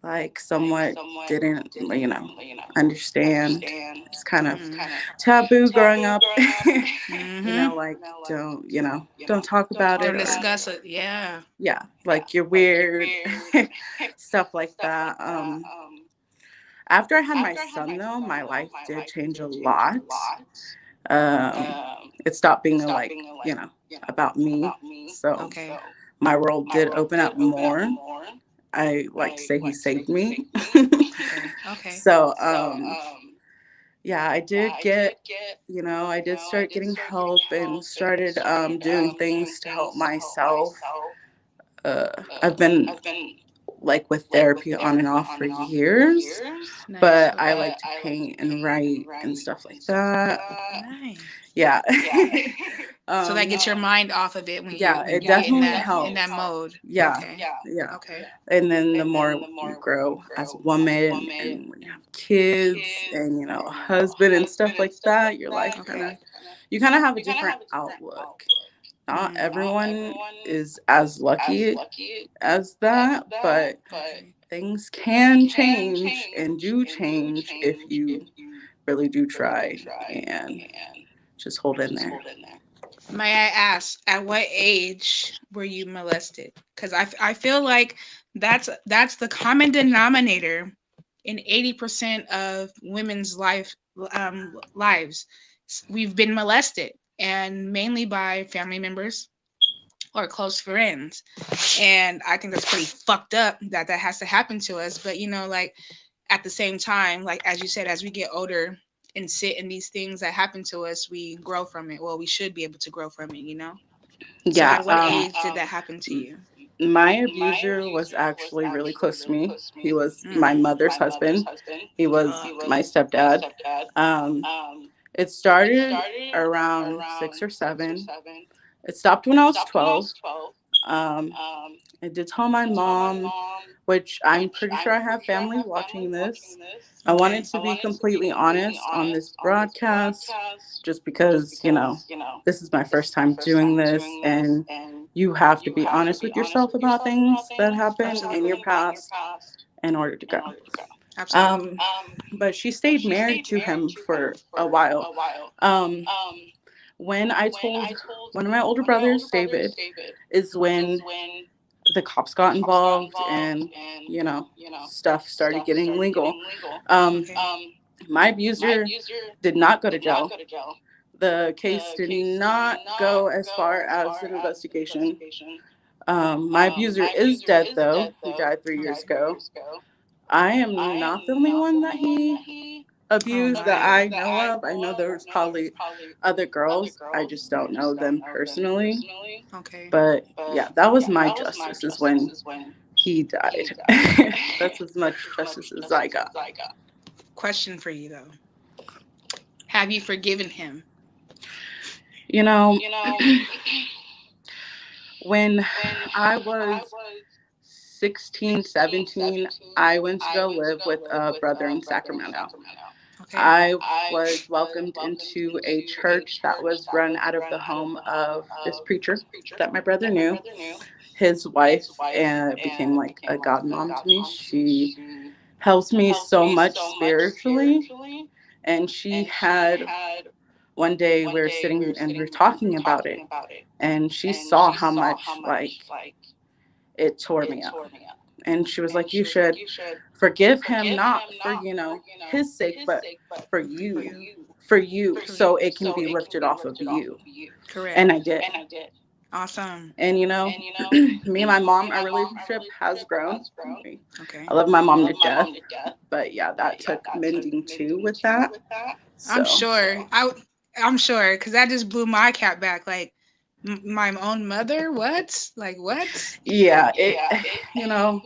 like somewhat didn't, understand. It's kind of taboo growing up. Mm-hmm. Like don't talk about Don't it, or discuss it. Yeah. yeah, like you're weird, stuff like that. After I had my son, though, my life did change a lot. Um, it stopped being about me. So Okay. my world did open up more. I like to say he saved me. Okay. Okay. So yeah, I did get, I did start getting help and started doing things to help myself. I've been like with therapy on and off for years, Nice. but I Okay. like to paint and write and stuff like that. Nice. Yeah. So that um gets your mind off of it when you yeah, when it you get in definitely that helps. mode. Yeah. Okay. Yeah. Okay. And then the more you grow as a woman and when you have kids and a husband and stuff like that, your life kind of Okay. you kind of have a different outlook. Not Mm. everyone is as lucky as that, but Okay. things can change and do change if you really do try and just hold in there. May I ask, at what age were you molested? Because I feel like that's the common denominator in 80% of women's lives. We've been molested, and mainly by family members or close friends. And I think that's pretty fucked up that that has to happen to us. But like at the same time, like as you said, as we get older and sit in these things that happen to us, we grow from it. Well, we should be able to grow from it. So Yeah, at what age did that happen to you? my abuser was actually really close to me. He was my Mm. mother's husband. He was Fuck. my stepdad. Um, it started around 6 or 7. It stopped when I was 12. Um, I did tell my mom, which I'm pretty sure I have family watching this. I wanted Okay. to be completely honest on this broadcast just because, this is my first time doing this, and you have to be honest with yourself about things that happen in your Absolutely. past in order to grow. Absolutely. Um, but she stayed married to him for a while. Um, when I told one of my older brothers, David, is when the cops got involved and stuff started getting legal. um, Okay. my abuser did not go to jail. The case did not go as far as an investigation. My abuser is dead, though. He died 3 years ago. I am not the only one that he Oh abused that my. I know of. I know there's probably other girls, I just don't know them personally. Okay. But yeah, that was my justice, is when he died. That's as much justice as I got. Question for you though. Have you forgiven him? You know, when I was 16, 17, I went to go live with a brother in Sacramento. Okay. I was welcomed into a church that was run out of the home of this preacher that my brother knew. His wife became like a godmom to me. She helps me so much spiritually. And she had one day we were sitting and we were talking about it, and she saw how much like it tore me up. And she was like, you should forgive him, not for his sake, but for For you, you. so it can be lifted off of you. Correct. And I did. Awesome. And me and my mom, our relationship has grown. Okay. I love my mom to death, but yeah, that took mending too with that. I'm So sure. I'm sure because that just blew my cat back. Like my own mother. What? Like what? yeah, it you know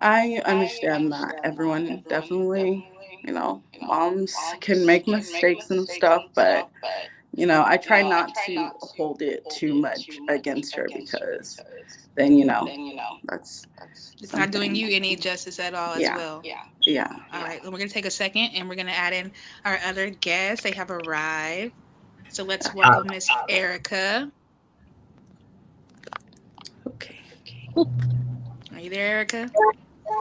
I understand that everyone definitely, moms can make mistakes and stuff, but I try not to hold it too much against her, because then that's It's not doing something. you any justice at all as Yeah, well. yeah. All right, then we're gonna take a second and we're gonna add in our other guests. They have arrived. So let's welcome Miss Erica. Okay. you there, Erica?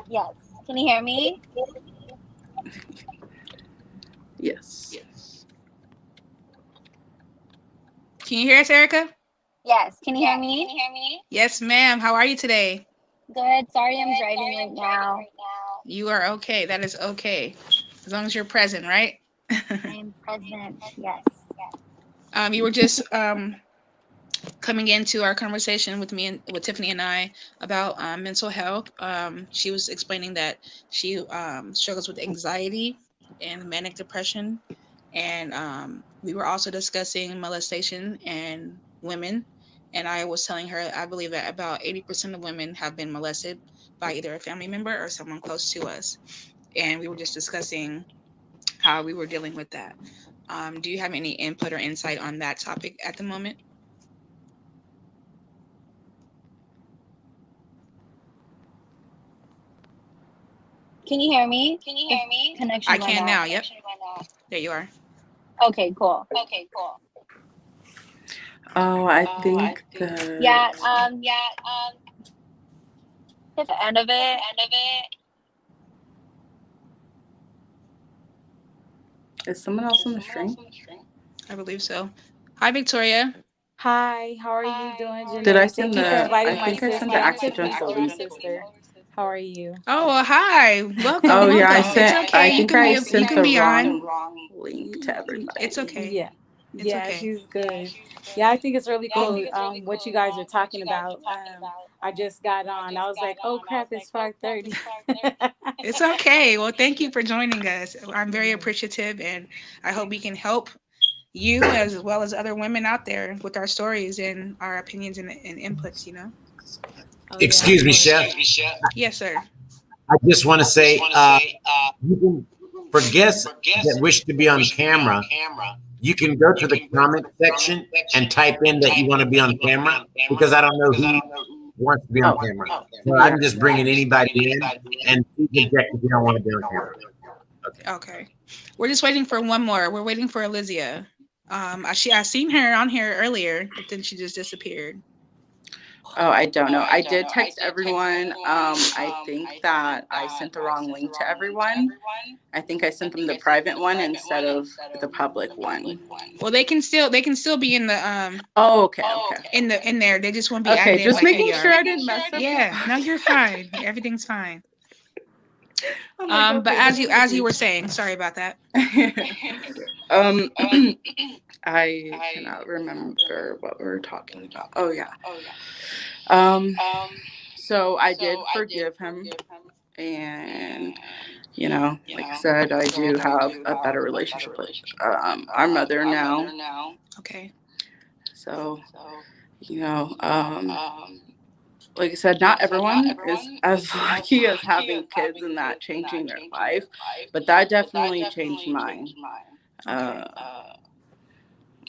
Yes. Can you hear me? Yes. Can you hear us, Erica? Yes. Can you hear me? Yes, ma'am. How are you today? Good. Sorry, I'm driving right now. You are okay. That is okay. As long as you're present, right? I am present. Yes. You were just coming into our conversation with me and with Tiffany and I about mental health. She was explaining that she struggles with anxiety and manic depression, and we were also discussing molestation and women. And I was telling her I believe that about 80% of women have been molested by either a family member or someone close to us. And we were just discussing how we were dealing with that. Do you have any input or insight on that topic at the moment? Can you hear me? The I connection went can out. now. Yep. There you are. Okay, cool. Oh, I think that Yeah, at the end of it, is someone else on the string. I believe so. Hi, Victoria. Hi, how are you doing, Did I Janae? send Thank you for the? I inviting my think I sent sister. the I'm Tiffany's accidental older link. sister. How are you? Oh, well, hi. Welcome, Oh yeah, I welcome. It's sent. okay. I think I You sent can the be on. wrong link to It's everybody. okay. Yeah, It's yeah, okay. she's good. Yeah, I think it's really Cool. cool. What you guys are talking about. I just got on. I was like, oh crap, it's 5:30. It's okay. Well, thank you for joining us. I'm very appreciative, and I hope we can help you as well as other women out there with our stories and our opinions and inputs, you know? Oh yeah, of Excuse me, course. Chef. Yes, sir. I just want to say, you can, for guests that wish to be on camera, you can go to the comment section and type in that you want to be on camera because I don't know who wants to be on Oh camera. So yeah. I'm just bringing anybody in and please object if you don't want to be on camera. Okay. Okay. We're just waiting for one more. We're waiting for Elysia. I seen her on here earlier, but then she just disappeared. Oh, I don't know. I did text everyone. I think that I sent the wrong link to everyone. I think I sent them the private one instead of the public one. Well, they can still be in the Oh, okay, okay. in there. They just won't be Okay, active just like we making are. sure I didn't mess up. Yeah, no, you're fine. Everything's fine. I'm like, But okay, as you were saying, sorry about that. um, I cannot remember what we were talking about. Oh yeah. Um, so I did forgive him, and like I said, I do have a better relationship with our mother now. Okay. So like I said, not everyone is as lucky as having kids and that changing their life, but that definitely changed mine. Okay.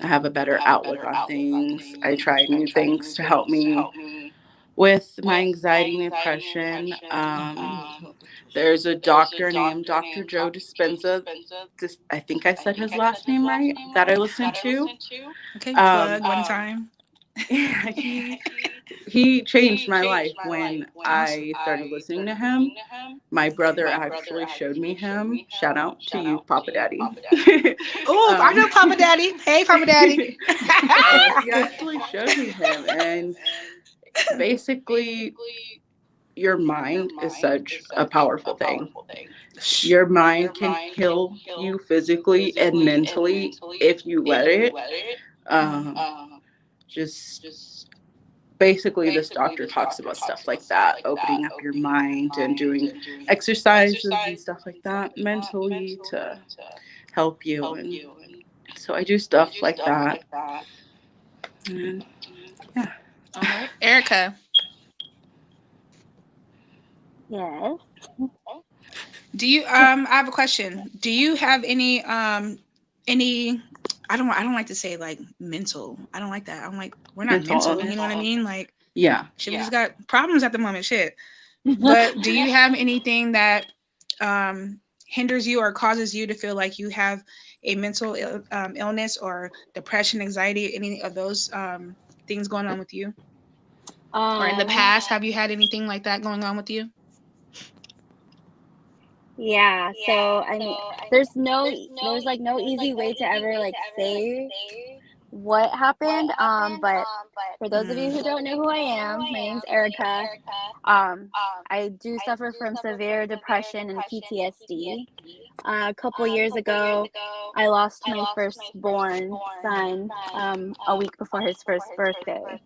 I have a better outlook on things. I try new things to help me with my anxiety and depression. There's a doctor named Dr. Joe Dispenza. I think I said his last name right, that I listened to. Okay. Um, Plug one time. he changed my life when I started listening to him. My brother actually showed me him. Shout out to you, Papa Daddy. Oh, I know Papa Daddy. Hey, Papa Daddy. He actually showed me him, and basically, your mind is such a powerful thing. Your mind can heal you physically and mentally if you let it. Um, just basically, this doctor talks about stuff like that, opening up your mind and doing exercises and stuff like that mentally to help you. And so I do stuff like that. And yeah. All right, Erica. yes. Do you I have a question. Do you have any I don't like to say like mental. I don't like that. I'm like we're not Mental mental, you know illness. what I mean? Like Yeah. shit, we just got problems at the moment, shit. But do you have anything that hinders you or causes you to feel like you have a mental illness or depression, anxiety, any of those things going on with you? Or in the Um, past, have you had anything like that going on with you? yeah, so I mean, there's like no easy way to ever like say what happened. But for those of you Mm. who don't know who I am, my name's Erica. Um, I do suffer from severe depression and PTSD. A couple years ago, I lost my firstborn son a week before his first birthday.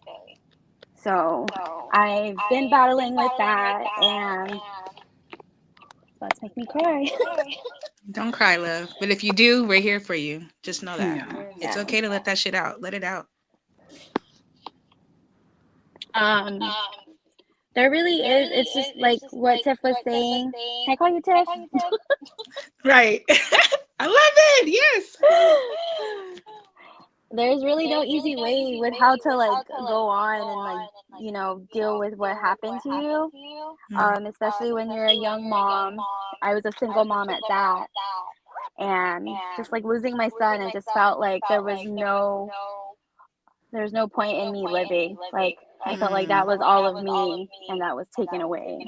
So I've been battling with that, and let's make me cry. Don't cry, love. But if you do, we're here for you. Just know that. Yeah. It's Yeah. okay to let that shit out. Let it out. Um, there really is. It's just like what Tiff was saying. Can I call you Tiff? Right. I love it. Yes. There's really no easy way with how to like go on and like deal with what happened to you. Mm. Especially when you're a young mom. I was a single mom at that, and just like losing my son, it just felt like there's no point in me living. Like I felt like that was all of me, and that was taken away.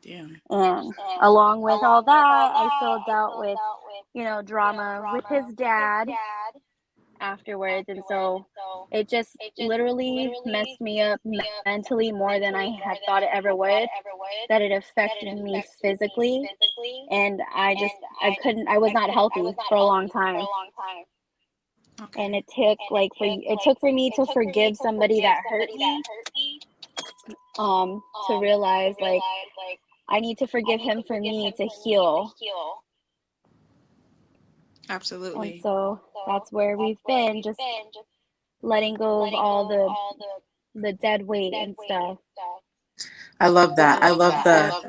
Damn. And along with all that, I still dealt with drama with his dad afterwards, and so it just literally messed me up mentally more than I had thought it ever would. That it affected me physically, and I was not healthy for a long time. Okay. And it took for me to forgive somebody that hurt me, to realize like I need to forgive him for me to heal. And Absolutely. so that's where we've been, just letting go of all the dead weight and stuff. I love that. I love Yes.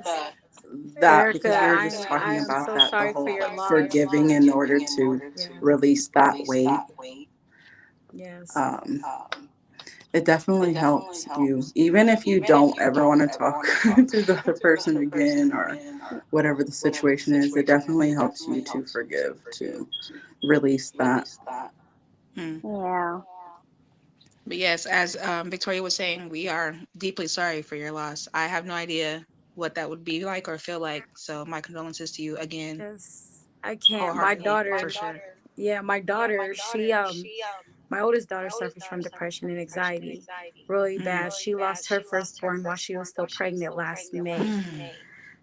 that Erica, because we were just I talking am about so that, the sorry for whole your loss. forgiving in order to Yeah. release that weight. Yes. Um, it definitely helps you, even if you don't ever want to talk to the other person again or whatever the situation is. It definitely helps you to forgive, to release that. Mm. Yeah. But yes, as Victoria was saying, we are deeply sorry for your loss. I have no idea what that would be like or feel like. So my condolences to you again, Yes. I can't. My wholeheartedly, daughter, for sure. yeah, my daughter, my oldest daughter suffers from depression and anxiety really bad. She lost her firstborn while she was still pregnant last May. Mm.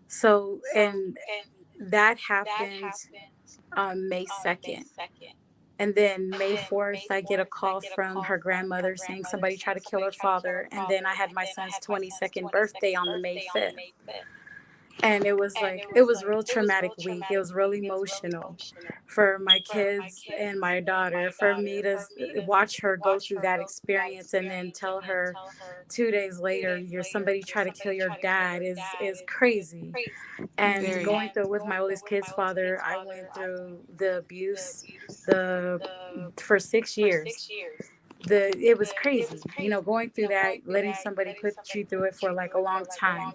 So, and that happened on May 2nd. And then May 4th, I get a call from her grandmother saying somebody tried to kill her father. And then I had my son's 22nd birthday on the May 5th. And it was like, it was real traumatic week. It was real emotional for my kids and my daughter, for me to watch her go through that experience and then tell her 2 days later, somebody tried to kill your dad is crazy. And Very. going through it with my oldest kid's father, I went through the abuse the for 6 years. It was crazy, going through that, letting somebody put you through it for like a long time.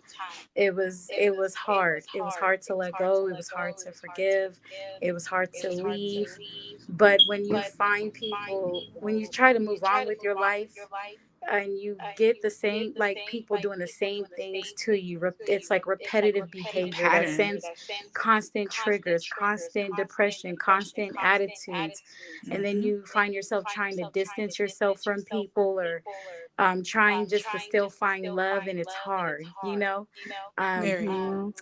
It was hard. It was hard to let go. It was hard to forgive. It was hard to leave. But when you find people, when you try to move on with your life, and you get the same, like, people doing the same things to you, it's like repetitive The behavior that pattern. sends constant triggers, constant depression, constant attitudes. And then Hmm. you find yourself trying to distance yourself from people, or trying just to still find love, and it's hard. um, Very. Mhm.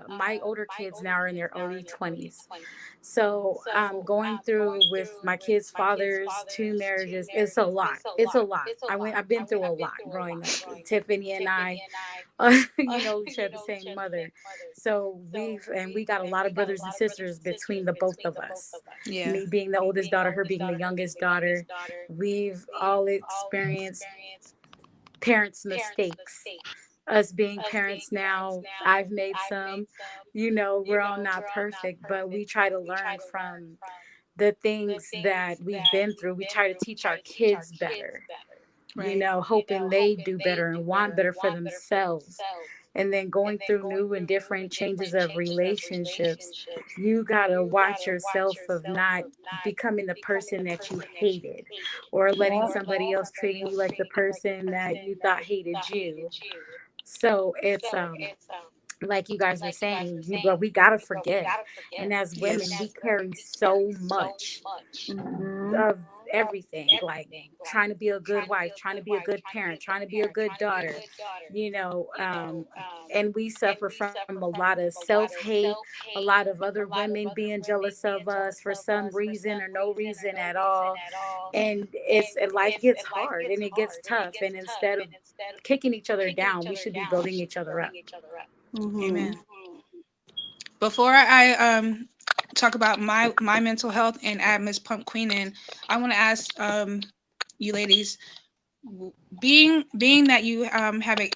my older kids now are in their early 20s. So going through with my kids' fathers, two marriages, it's a lot. I've been through a lot growing up. Tiffany and I, share the same mother. So we got a lot of brothers and sisters between the both of us. Yeah. Me being the oldest daughter, her being the youngest daughter. We've all experienced parents' mistakes. Us being parents now, I've made some. We're all not perfect, but we try to learn from the things that we've been through. We try to teach our kids better, Right. hoping they do better and want better for themselves. and then going through new and different changes of relationships, you gotta watch yourself of not becoming the person that you hated, or letting Yeah. somebody else treating you like the person that you thought hated you. So it's like you guys were saying, we gotta forgive. And as women, we Yes. carry so much Mm-hmm. of everything, like trying to be a good wife, trying to be a good parent, trying to be a good daughter, you know. And we suffer from a lot of self-hate, a lot of other women being jealous of us for some reason or no reason at all. And life gets hard and it gets tough, and instead of kicking each other down, we should be building each other up. Mm-hmm. Amen. Before I talk about my mental health and add Miss Pump Queen in, I want to ask you ladies, being that you have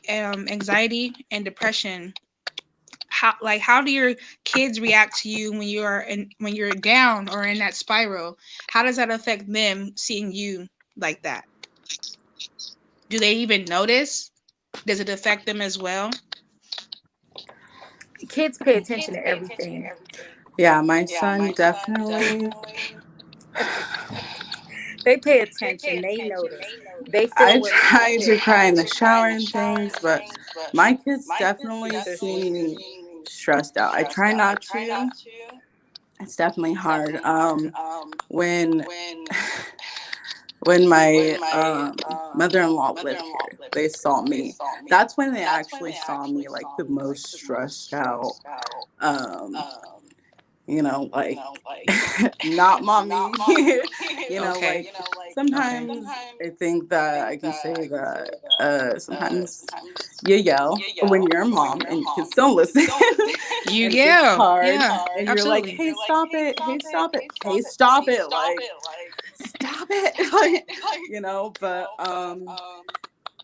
anxiety and depression, how do your kids react to you when you're down or in that spiral? How does that affect them seeing you like that? Do they even notice? Does it affect them as well? Kids pay attention to everything. Yeah, my son definitely. They pay attention, they notice, they feel I what makes try to it. cry in the shower and things, but my kids definitely see Consistent. me stressed out. I try not to. It's definitely hard. When when my mother-in-law lived here, they saw me. That's when they actually saw me like the most stressed out. Um, like not mommy. Okay. Like Okay. sometimes I think that I can say that sometimes you yell when you're a mom and your kids don't listen. You And it gets yeah. hard Yeah. and you're like, Absolutely. hey, stop it, hey, stop it, hey, stop it, like stop it. Like, but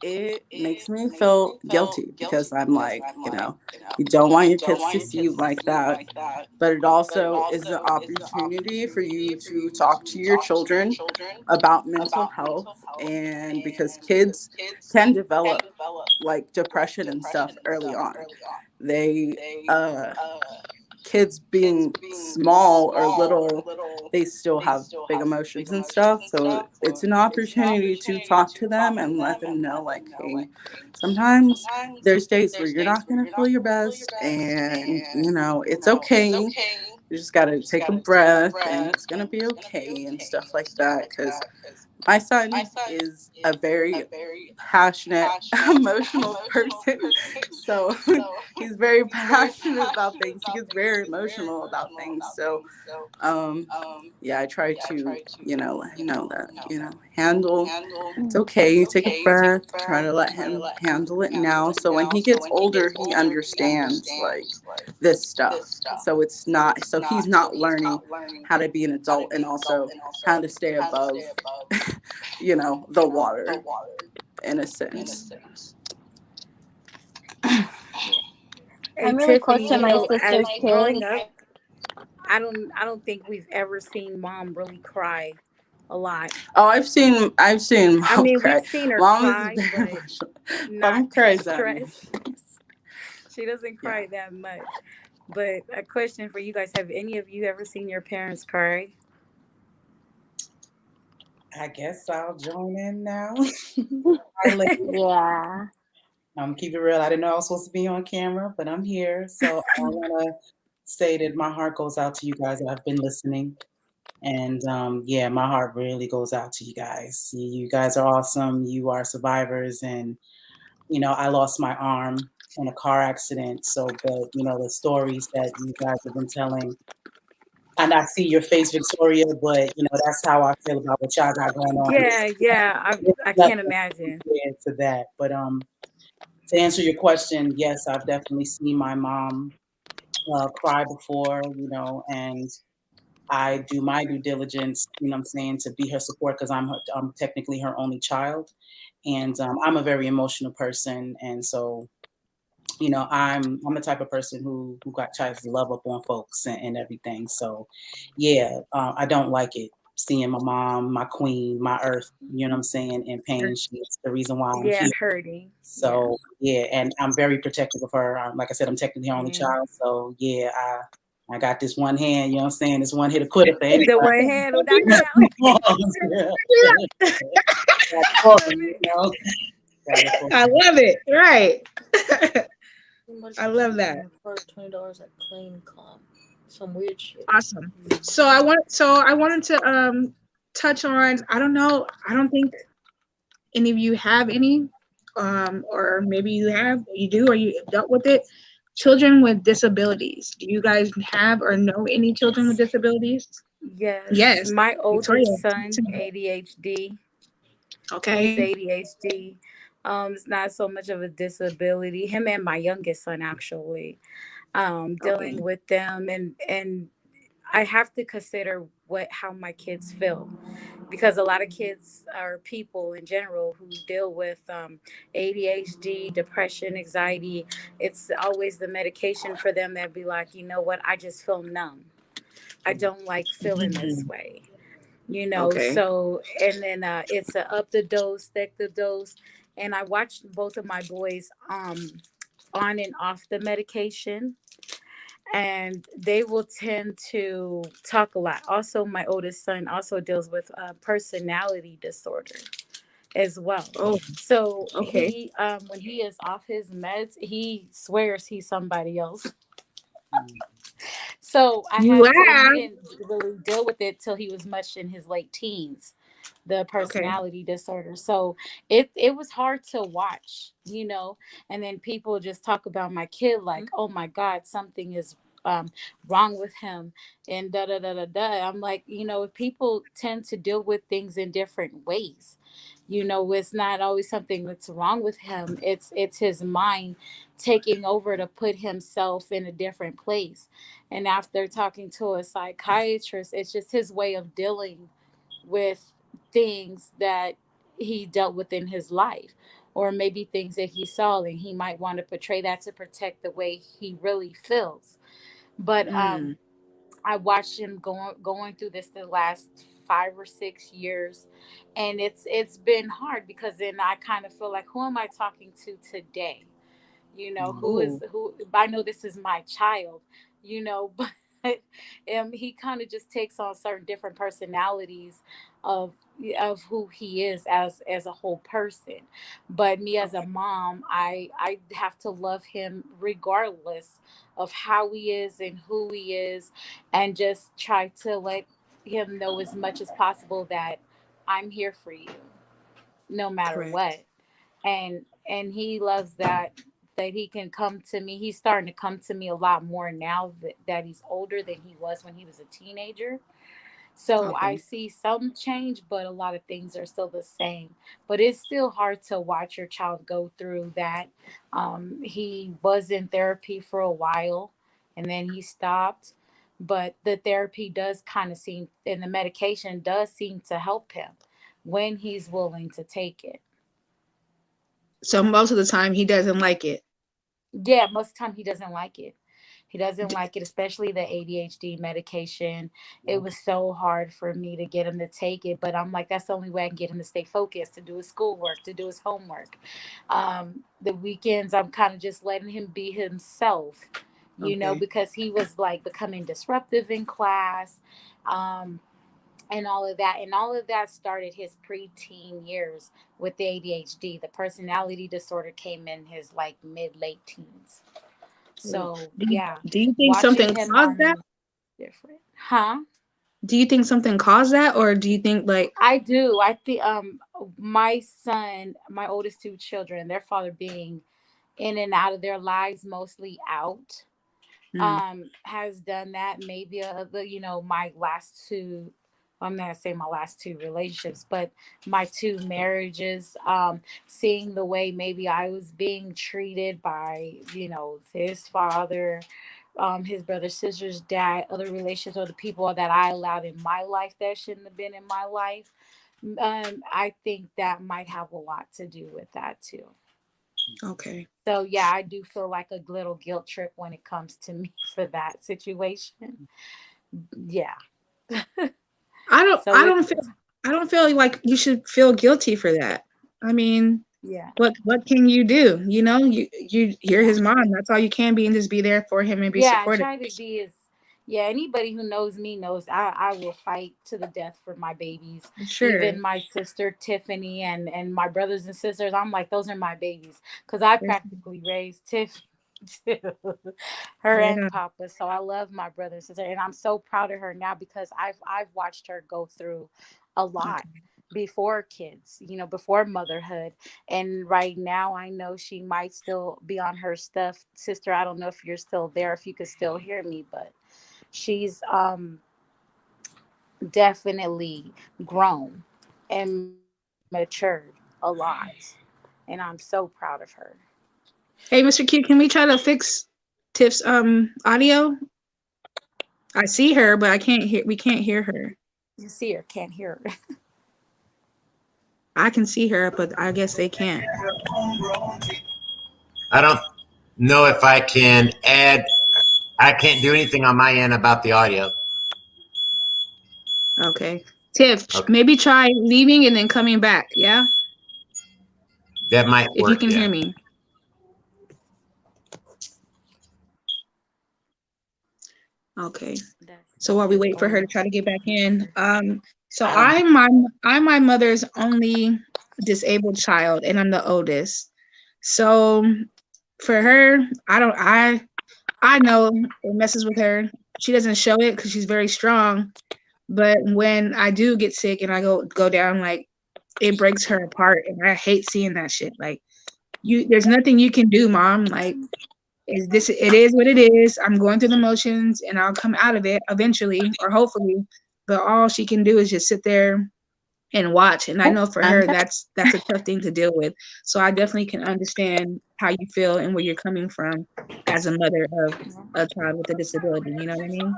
it makes me feel guilty because I'm like, you don't want your kids to see you like that. But it also is an opportunity for you to talk to your children about mental health. And because kids can develop like depression and stuff early on, they, kids being small or little, they still have big emotions and stuff. So it's an opportunity to talk to them and let them know, like, hey, sometimes there's days where you're not going to feel your best, and it's okay. You just got to take a breath and it's going to be okay and stuff like that. Because my son is a very passionate, emotional person. So he's very passionate about things. He gets very emotional about things. So, um, yeah, I try to, let him know that, handle, it's okay. You take a breath, try to let him handle it now. So when he gets older, he understands like this stuff. So it's not, so he's not learning how to be an adult and also how to stay above, the water in a sense. Hey I'm really close Tiffany, to my as sister's growing kids. up, I don't think we've ever seen mom really cry a lot. Oh, I've seen I mom mean, we've cry. seen her Mom is cry, very but emotional. not Mom cries at me. stress. She doesn't Yeah. cry that much. But a question for you guys: have any of you ever seen your parents cry? I guess I'll join in now. Hi, ladies. Yeah. Keep it real. I didn't know I was supposed to be on camera, but I'm here. So I want to say that my heart goes out to you guys that have been listening. And yeah, my heart really goes out to you guys. You guys are awesome. You are survivors. And, I lost my arm in a car accident. So, but, the stories that you guys have been telling, and I see your face, Victoria, but, that's how I feel about what y'all got going on. Yeah, yeah. There's I nothing can't imagine. compared to that. But to answer your question, yes, I've definitely seen my mom cry before, and I do my due diligence, I'm saying, to be her support because I'm technically her only child. And I'm a very emotional person. And so, I'm the type of person who got tries to love up on folks and everything. So, yeah, I don't like it. seeing my mom, my queen, my earth, you know what I'm saying, in pain. She's the reason why I'm Yeah, here. hurting. Yeah. So yeah, and I'm very protective of her. Like I said, I'm technically her only Yeah. child. So yeah, I got this one hand, you know what I'm saying, this one hit a quitter for anybody. The one hand will knock you out. For Love 'em, you it. know? Got it for I 'em. love it. Right. I love that. $20 at Clean Club. Some weird shit. Awesome. So I wanted to touch on, I don't know, I don't think any of you have any, or maybe you have, you do, or you dealt with it. Children with disabilities. Do you guys have or know any children with disabilities? Yes, Yes. my Victoria. oldest son, ADHD. He's Okay. ADHD. It's not so much of a disability. Him and my youngest son, actually, Okay. dealing with them, and I have to consider how my kids feel, because a lot of kids or people in general who deal with ADHD, depression, anxiety, it's always the medication for them that be like, you know what, I just feel numb. I don't like feeling this Mm, way, you know. okay. So, and then it's a up the dose, stack the dose. And I watched both of my boys on and off the medication, and they will tend to talk a lot. Also, my oldest son also deals with personality disorder as well. Oh, So okay. when he is off his meds, he swears he's somebody else. So I You had to, and he laugh. didn't really deal with it till he was much in his late teens, the Okay. personality disorder. So it was hard to watch, you know. And then people just talk about my kid like, oh my God, something is um, wrong with him, and da da da da da. I'm like, you know, people tend to deal with things in different ways. You know, it's not always something that's wrong with him. It's his mind taking over to put himself in a different place. And after talking to a psychiatrist, it's just his way of dealing with things that he dealt with in his life, or maybe things that he saw, and he might want to portray that to protect the way he really feels. But Mm, I watched him going through this the last 5 or 6 years, and it's been hard, because then I kind of feel like, who am I talking to today? You know, oh, who I know this is my child, you know. But he kind of just takes on certain different personalities of of who he is as a whole person. But me as a okay. mom, I have to love him regardless of how he is and who he is, and just try to let him know as much as possible that I'm here for you no matter Correct. what. And he loves that he can come to me. He's starting to come to me a lot more now that he's older than he was when he was a teenager. So I Okay. see some change, but a lot of things are still the same. But it's still hard to watch your child go through that. He was in therapy for a while, and then he stopped. But the therapy does kind of seem, and the medication does seem to help him when he's willing to take it. So most of the time he doesn't like it. Yeah, most of the time he doesn't like it. He doesn't D- like it, especially the ADHD medication. It Okay. was so hard for me to get him to take it, but I'm like, that's the only way I can get him to stay focused, to do his schoolwork, to do his homework. The weekends, I'm kind of just letting him be himself, you know, Okay. because he was like becoming disruptive in class. Um, and all of that. And all of that started his preteen years with the ADHD. The personality disorder came in his like mid late teens. Ooh. So Do you, yeah, do you think watching something him caused on that? and different, huh? Do you think something caused that, or do you think like, I do. I think my son, my oldest two children, their father being in and out of their lives, mostly out, hmm, has done that. Maybe you know, my last two, I'm not gonna say my last two relationships, but my two marriages, seeing the way maybe I was being treated by, you know, his father, his brother, sister's dad, other relations, or the people that I allowed in my life that shouldn't have been in my life. I think that might have a lot to do with that too. okay. So yeah, I do feel like a little guilt trip when it comes to me for that situation. Yeah. So it's I don't feel like you should feel guilty for that. I mean, yeah, what can you do? You know, you're yeah. his mom. That's all you can be, and just be there for him and be Yeah, I supportive. try to be as yeah, anybody who knows me knows I will fight to the death for my babies. Sure. Even my sister Tiffany and my brothers and sisters, I'm like, those are my babies. Because I Right practically raised Tiff too. Her right and on. Papa. So I love my brother and sister. And I'm so proud of her now because I've watched her go through a lot Okay. before kids, before motherhood. And right now, I know she might still be on her stuff. Sister, I don't know if you're still there, if you could still hear me, but she's definitely grown and matured a lot. And I'm so proud of her. Hey, Mr. Q, can we try to fix Tiff's audio? I see her, but I can't hear. We can't hear her. You see her, can't hear her. I can see her, but I guess they can't. I don't know if I can add. I can't do anything on my end about the audio. Okay. Tiff, Okay, maybe try leaving and then coming back. Yeah, that might if you work. can Yeah. hear me. Okay. So while we That's wait for her to fine. try to get back in, so I don't. I'm my mother's only disabled child, and I'm the oldest. So for her, I know it messes with her. She doesn't show it because she's very strong. But when I do get sick and I go down, like it breaks her apart, and I hate seeing that shit. Like there's nothing you can do, mom. Like it is what it is. I'm going through the motions and I'll come out of it eventually or hopefully. But all she can do is just sit there and watch. And I Oh, know for I'm her back. that's a tough thing to deal with. So I definitely can understand how you feel and where you're coming from as a mother of a child with a disability. You know what I mean?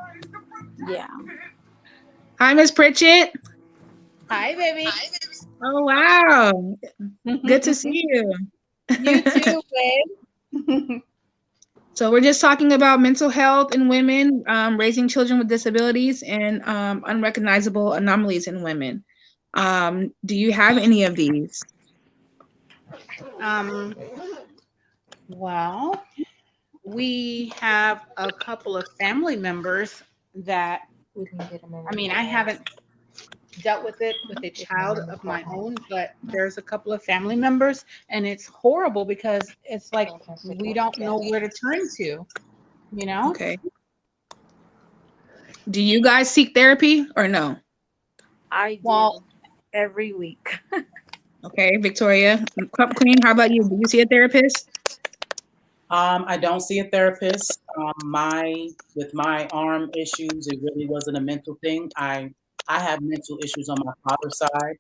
Yeah. Hi, Miss Pritchett. Hi, baby. Oh wow. Good to see you. You too, babe. So we're just talking about mental health in women, raising children with disabilities, and unrecognizable anomalies in women. Do you have any of these? um, well, we have a couple of family members that, We can get them I over mean, the I haven't walls. dealt with it with a Get them child in the of my car. own, but there's a couple of family members, and it's horrible because it's like So I can sit we there on don't the know couch. where to turn to, you know? Okay. Do you guys seek therapy or no? I Well, do every week. Okay, Victoria, Cup Queen, how about you? Do you see a therapist? I don't see a therapist. My with my arm issues, it really wasn't a mental thing. I have mental issues on my father's side,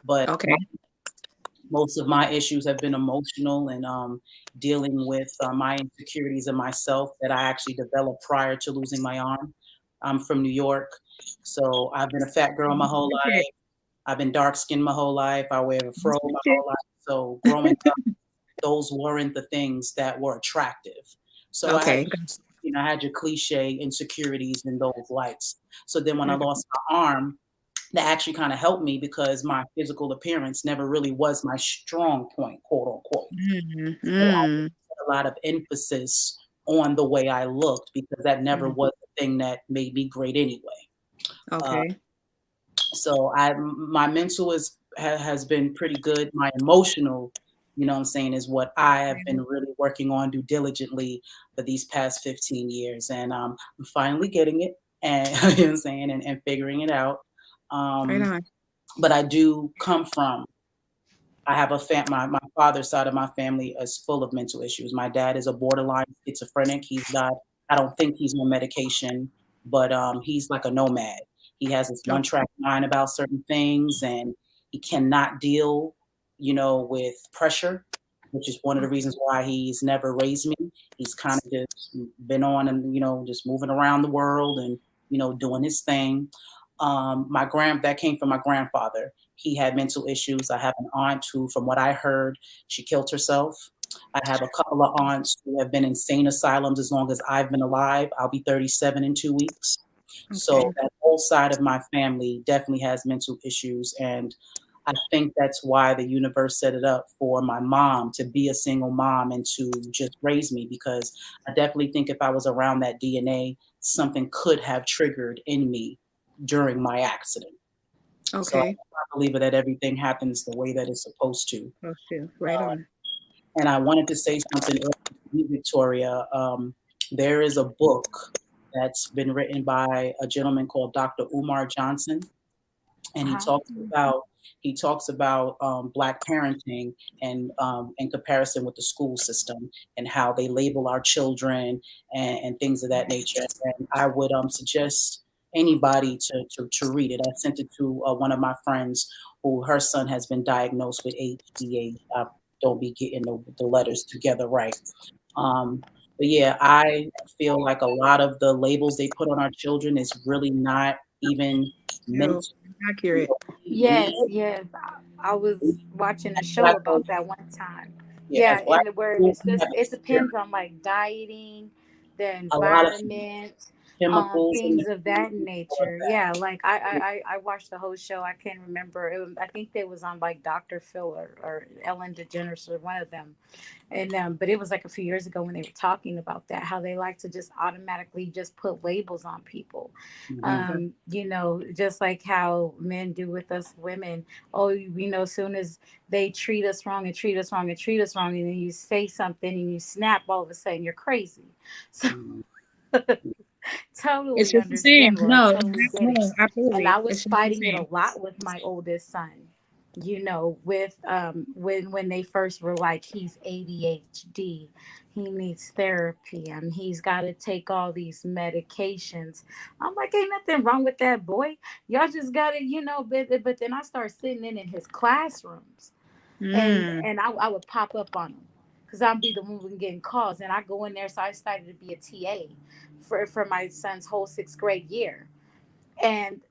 but Okay, most of my issues have been emotional and dealing with my insecurities and myself that I actually developed prior to losing my arm. I'm from New York, so I've been a fat girl my whole life. I've been dark skinned my whole life. I wear a fro my whole life. So growing up, those weren't the things that were attractive. So okay, I had your cliche insecurities in those lights. So then when I I lost my arm, that actually kind of helped me because my physical appearance never really was my strong point, quote unquote. So I mm, put a lot of emphasis on the way I looked because that never mm, was the thing that made me great anyway. Uh, okay, so my mental has been pretty good. My emotional, what I'm saying, is what I have been really working on, do diligently for these past 15 years, and I'm finally getting it, and you know what I'm saying, and figuring it out. right Um, on. but I do come from. I have my father's side of my family is full of mental issues. My dad is a borderline schizophrenic. He's got I don't think he's on medication, but he's like a nomad. He has this one Okay, track mind about certain things, and he cannot deal, with pressure, which is one of the reasons why he's never raised me. He's kind of just been on and just moving around the world and doing his thing. That came from my grandfather. He had mental issues. I have an aunt who, from what I heard, she killed herself. I have a couple of aunts who have been in insane asylums as long as I've been alive. I'll be 37 in 2 weeks. So okay, that male side of my family definitely has mental issues, and I think that's why the universe set it up for my mom to be a single mom and to just raise me, because I definitely think if I was around that DNA, something could have triggered in me during my accident. So Okay. I believe that everything happens the way that it's supposed to. Oh, shoot. Right on. And I wanted to say something earlier to you, Victoria. There is a book that's been written by a gentleman called Dr. Umar Johnson, and Uh-huh. he talks about black parenting and in comparison with the school system and how they label our children and things of that nature. And I would suggest anybody to read it. I sent it to one of my friends who her son has been diagnosed with ADHD. I don't be getting the letters together right. Um, but yeah, I feel like a lot of the labels they put on our children is really not even meant True. to, Accurate. we Yes, yes. I was watching a as show black about folks, that one time. yeah, as Yeah, black and where people, it's we just have it experienced depends on like dieting, the a lot of environment, chemicals in things the of food that and all of nature. that. Yeah, like I watched the whole show. I can't remember. I think they was on like Dr. Phil or Ellen DeGeneres or one of them. And but it was like a few years ago when they were talking about that, how they like to just automatically just put labels on people. Mhm. Just like how men do with us women. Oh, as soon as they treat us wrong and treat us wrong and treat us wrong, and then you say something and you snap, all of a sudden you're crazy. So Mhm. It's totally just the same. understandable. I No, totally get it. no, And I absolutely. was It's just the fighting it a same. lot with my oldest son. With when they first were like, he's ADHD, he needs therapy, and he's got to take all these medications. I'm like, ain't nothing wrong with that, boy. Y'all just got to, but then I start sitting in his classrooms, and Mm. I would pop up on him because I'd be the one getting calls, and I go in there. So I started to be a TA for my son's whole sixth grade year, and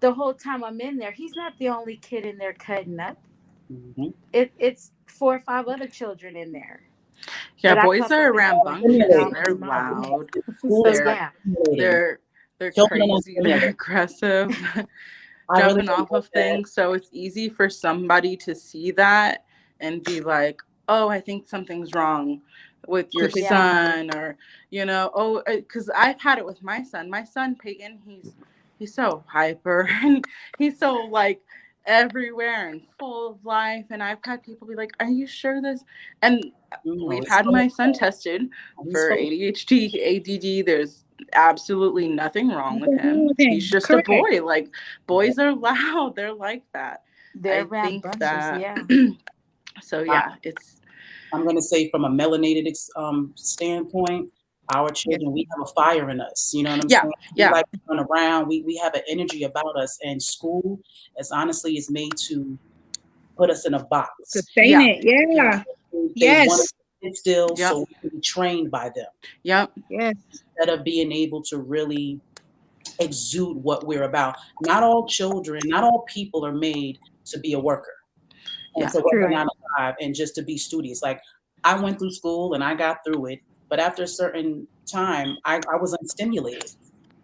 the whole time I'm in there, he's not the only kid in there cutting up. Mhm. It's four or five other children in there Yeah, that I boys come are up and go and get rambunctious. down Stimulating. with They're mom. loud. School is So not They're yeah, stimulating. they're Children are not crazy. They're stimulating. aggressive, I really jumping think off of that. things. So it's easy for somebody to see that and be like, "Oh, I think something's wrong with your With the yeah, son," or "Oh," because I've had it with my son. My son Peyton, he's so hyper and he's so like everywhere and full of life. And I've had people be like, "Are you sure this?" And we've It's had full of my son tested stuff. He's for full of ADHD, ADD. There's absolutely nothing wrong with nothing wrong him. with He's him. just a Correct. boy. Like stuff. boys are loud. They're like that. they're I think rambunctious. that Yeah, so I, yeah, it's I'm going to say from a melanated standpoint, our Yes. children, we have a fire in us. You know what I'm yeah, saying? We yeah, like to run around. We have an energy about us, and school, as honestly, is made to put us in a box. Sustain yeah, it. yeah, Yeah. They want us Yes. to sit still yep, so we can be trained by them yep, Yes. instead of being able to really exude what we're about. Not all children, not all people are made to be a worker and yeah, to work a True. right. 9 to 5 and just to be studious. Like I went through school and I got through it, but after a certain time, I was unstimulated.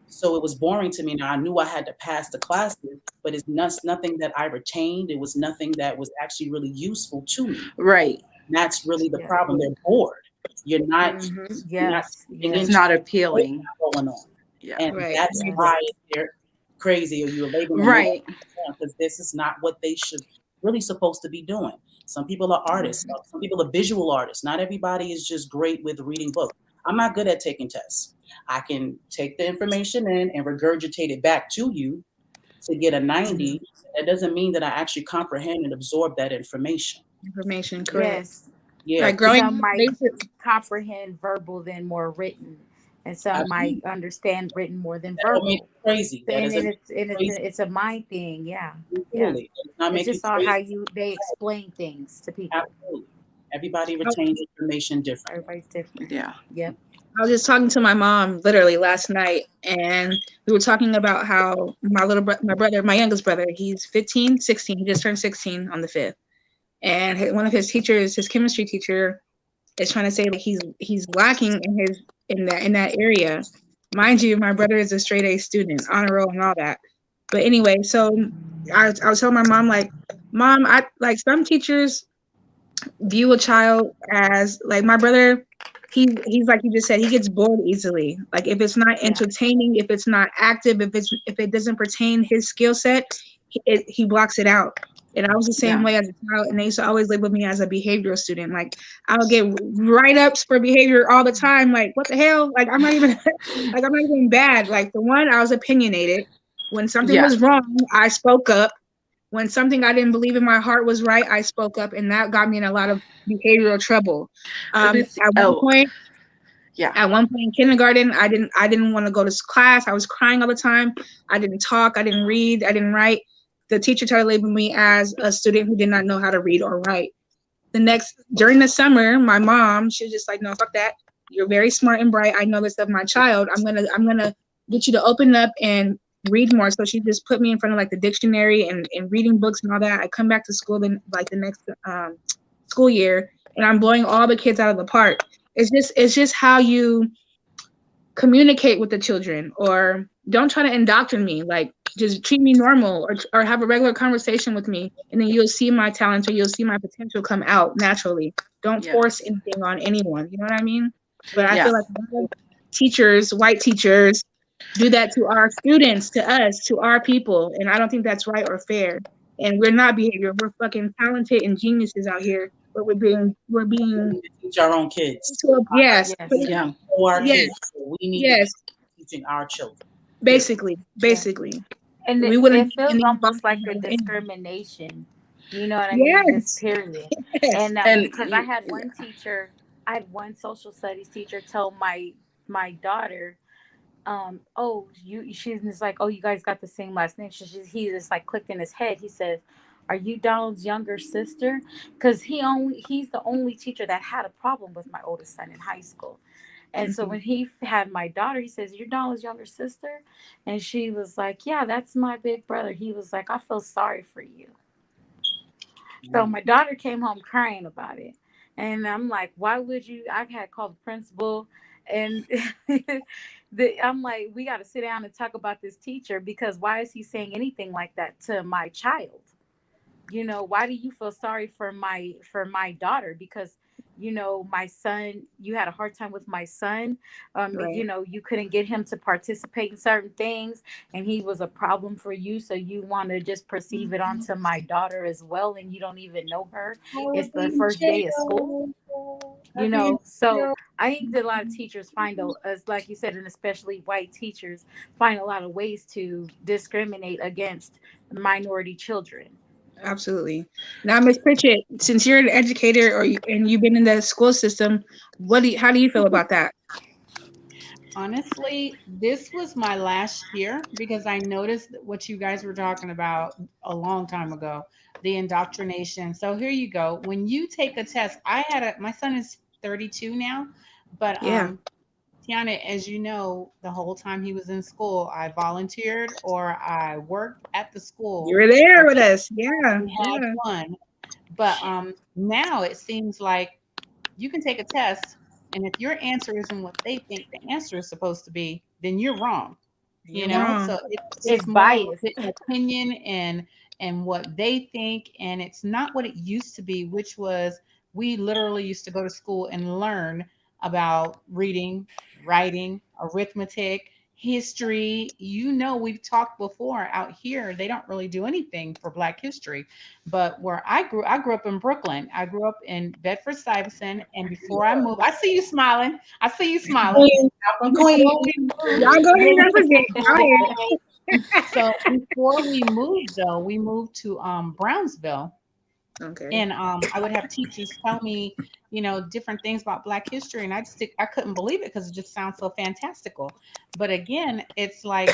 So it was boring to me. Now I knew I had to pass the classes, but it's nothing that I retained. It was nothing that was actually really useful to me. right. And that's really the Yeah. problem. They're bored. You're not Yes. getting It's Yes. into not what's appealing. going on. Yeah, And Right. that's Yes. why they're crazy or you're labeling them this right. because this is not what they should really supposed to be doing. Some people are artists, Mhm. some people are visual artists. Not everybody is just great with reading books. I'm not good at taking tests. I can take the information in and regurgitate it back to you to get a Mhm. 90. That doesn't mean that I actually comprehend and absorb that information. Information. Correct. Yes. Yeah, Like growing Some up, might basic. comprehend verbal than more written, and some absolutely. might understand written more than That don't make verbal. you crazy. That And doesn't make it's you crazy. it's a mind thing. Yeah. Yeah. Absolutely. It does not It's make you just all how crazy. they explain things to people. Absolutely. Everybody I retains information differently. Everybody's different. Yeah, Yep. I was just talking to my mom literally last night, and we were talking about how my brother, my youngest brother, he's 15, 16. He just turned 16 on the 5th. And one of his teachers, his chemistry teacher, is trying to say that he's lacking in that area, Mind you, my brother is a straight A student, honor roll and all that. But anyway, so I was telling my mom, like, Mom, I like some teachers view a child as like my brother. He's like you just said, he gets bored easily. Like if it's not Yeah. entertaining, if it's not active, if it doesn't pertain his skill set, he blocks it out. And I was the same Yeah. way as a child, and they used to always label me as a behavioral student. Like I would get write ups for behavior all the time. Like what the hell? Like I'm not even like I'm not even bad. Like the one I was opinionated. When something Yeah. was wrong, I spoke up. When something I didn't believe in my heart was right, I spoke up, and that got me in a lot of behavioral trouble. Let me see. At one Oh, point, yeah. in kindergarten, I didn't want to go to class. I was crying all the time. I didn't talk. I didn't read. I didn't write. The teacher tried to label me as a student who did not know how to read or write. During the summer, my mom, she was just like, no, fuck that. You're very smart and bright. I know this of my child. I'm gonna get you to open up and read more. So she just put me in front of like the dictionary and reading books and all that. I come back to school then like the next school year, and I'm blowing all the kids out of the park. It's just how you communicate with the children, or don't try to indoctrinate me. Like just treat me normal, or have a regular conversation with me, and then you'll see my talents or you'll see my potential come out naturally. Don't force Yes. anything on anyone, you know what I mean? But I Yeah. feel like a lot of teachers, white teachers, do that to our students, to us, to our people, and I don't think that's right or fair. And we're not behavior, we're fucking talented and geniuses out here, but we're being We need to teach our own kids. yes, Yes. Yeah. For our yes, kids. So we need to be yes, teaching our children. Period. basically, Yes. basically. And We wouldn't it be in feels these almost boxes like a that we're in. discrimination. You know what I mean? Just Yes, period. yes. And And because I had one social studies teacher tell my daughter, oh, she's just like, oh, you guys got the same last name. He just like clicked in his head. He says, are you Donald's younger sister? Because he's the only teacher that had a problem with my oldest son in high school. And so Mhm. when he had my daughter, he says, you're Donald's younger sister? And she was like, yeah, that's my big brother. He was like, I feel sorry for you. So my daughter came home crying about it. And I'm like, why would you? I've had called the principal, and I'm like, we got to sit down and talk about this teacher, because why is he saying anything like that to my child? Why do you feel sorry for my daughter? Because my son, you had a hard time with my son. Right. You couldn't get him to participate in certain things, and he was a problem for you, so you want to just perceive it onto my daughter as well, and you don't even know her. It's the first day of school. So I think that a lot of teachers find, as like you said, and especially white teachers, find a lot of ways to discriminate against minority children. Absolutely. Now, Miss Pritchett, since you're an educator and you've been in the school system, how do you feel about that? Honestly, this was my last year because I noticed what you guys were talking about a long time ago, the indoctrination. So here you go. When you take a test, my son is 32 now, but Yeah, Tiana, as you know, the whole time he was in school, I volunteered or I worked at the you school. were there with Okay, us. Yeah, we had yeah. fun. But now it seems like you can take a test, and if your answer isn't what they think the answer is supposed to be, then you're wrong. You're wrong. So it's It's more of biased. an opinion and what they think, and it's not what it used to be, which was we literally used to go to school and learn about reading, writing, arithmetic, history. We've talked before out here, they don't really do anything for Black history. But where I grew up in Brooklyn. I grew up in Bedford Stuyvesant, and before I moved, I see you smiling. I see you smiling. Queen. From Y'all Queen. go ahead and represent. Go ahead. So before we moved, though, we moved to Brownsville, Okay. and I would have teachers tell me, different things about Black history, and I couldn't believe it because it just sounds so fantastical. But again, it's like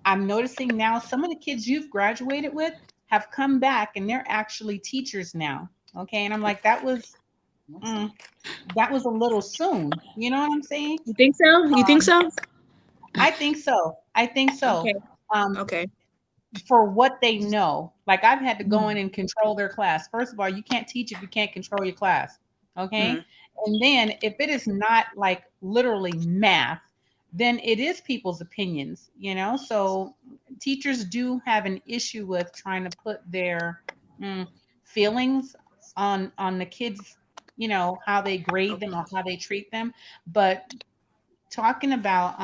I'm noticing now some of the kids you've graduated with have come back and they're actually teachers now. Okay, and I'm like, mm, that was a little soon. You know what I'm saying? You think so? You think Um, so? I think so. I think so. Okay. Um, Okay. for what they know. Like I've had to go in Mm-hmm. and control their class. First of all, you can't teach if you can't control your class. Mm-hmm. Okay. And then if it is not like literally math, then it is people's opinions, So teachers do have an issue with trying to put their feelings on the kids, how they grade them or how they treat them. But talking about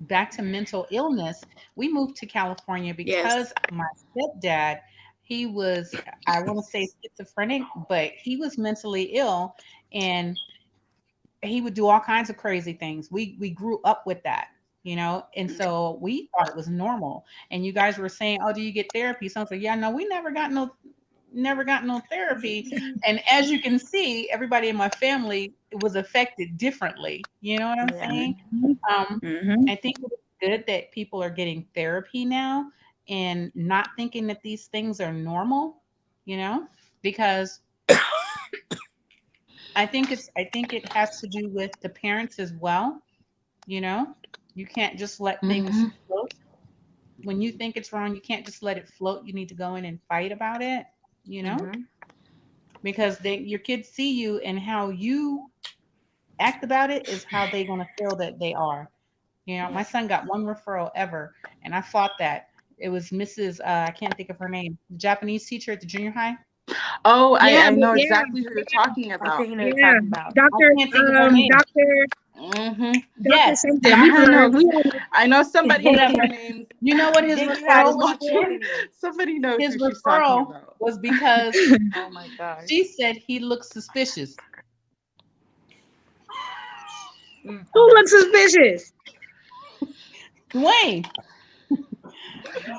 back to mental illness, we moved to California Yes. because my stepdad, he was, I want to say schizophrenic, but he was mentally ill, and he would do all kinds of crazy things. We grew up with that, and so we thought it was normal. And you guys were saying, "Oh, do you get therapy?" So I was like, "Yeah, no, we never got no therapy." And as you can see, everybody in my family was affected differently. You know what I'm Yeah. saying? Mm-hmm. I think it's good that people are getting therapy now and not thinking that these things are normal, because I think it has to do with the parents as well. You know, you can't just let things Mm-hmm. float. When you think it's wrong, you can't just let it float. You need to go in and fight about it, you know, Mm-hmm. because your kids see you, and how you act about it is how they're going to feel that they are. My son got one referral ever, and I fought that. It was Mrs. I can't think of her name, the Japanese teacher at the junior high. Oh, Yeah, I know yeah, exactly who you're talking I think about. you know what you're yeah. talking about. I Doctor, can't think of her name. Mm-hmm. Doctor Yes, something. We I Doctor, know. know. We all know. I know somebody knows whatever. their names. You know what his Then you had referral his was teacher for? sitting. Somebody knows His who she's talking referral about. was because Oh my gosh. she said he looked suspicious. Who looks suspicious? Dwayne,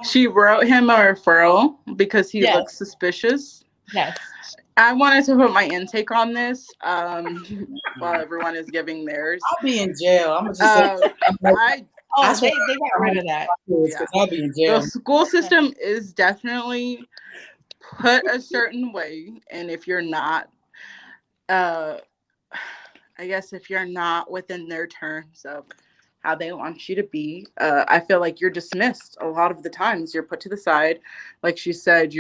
She wrote him a referral because he yes, looks suspicious. yes. I wanted to put my intake on this while everyone is giving theirs. I'll be in jail. I'm gonna just say Uh, I I Oh, swear they got rid of that. yeah, because I'll be in the jail. school system is definitely put a certain way, and if you're not, uh, I guess if you're not within their terms of how they want you to be, I feel like you're dismissed a lot of the times. You're put to the side, like she said.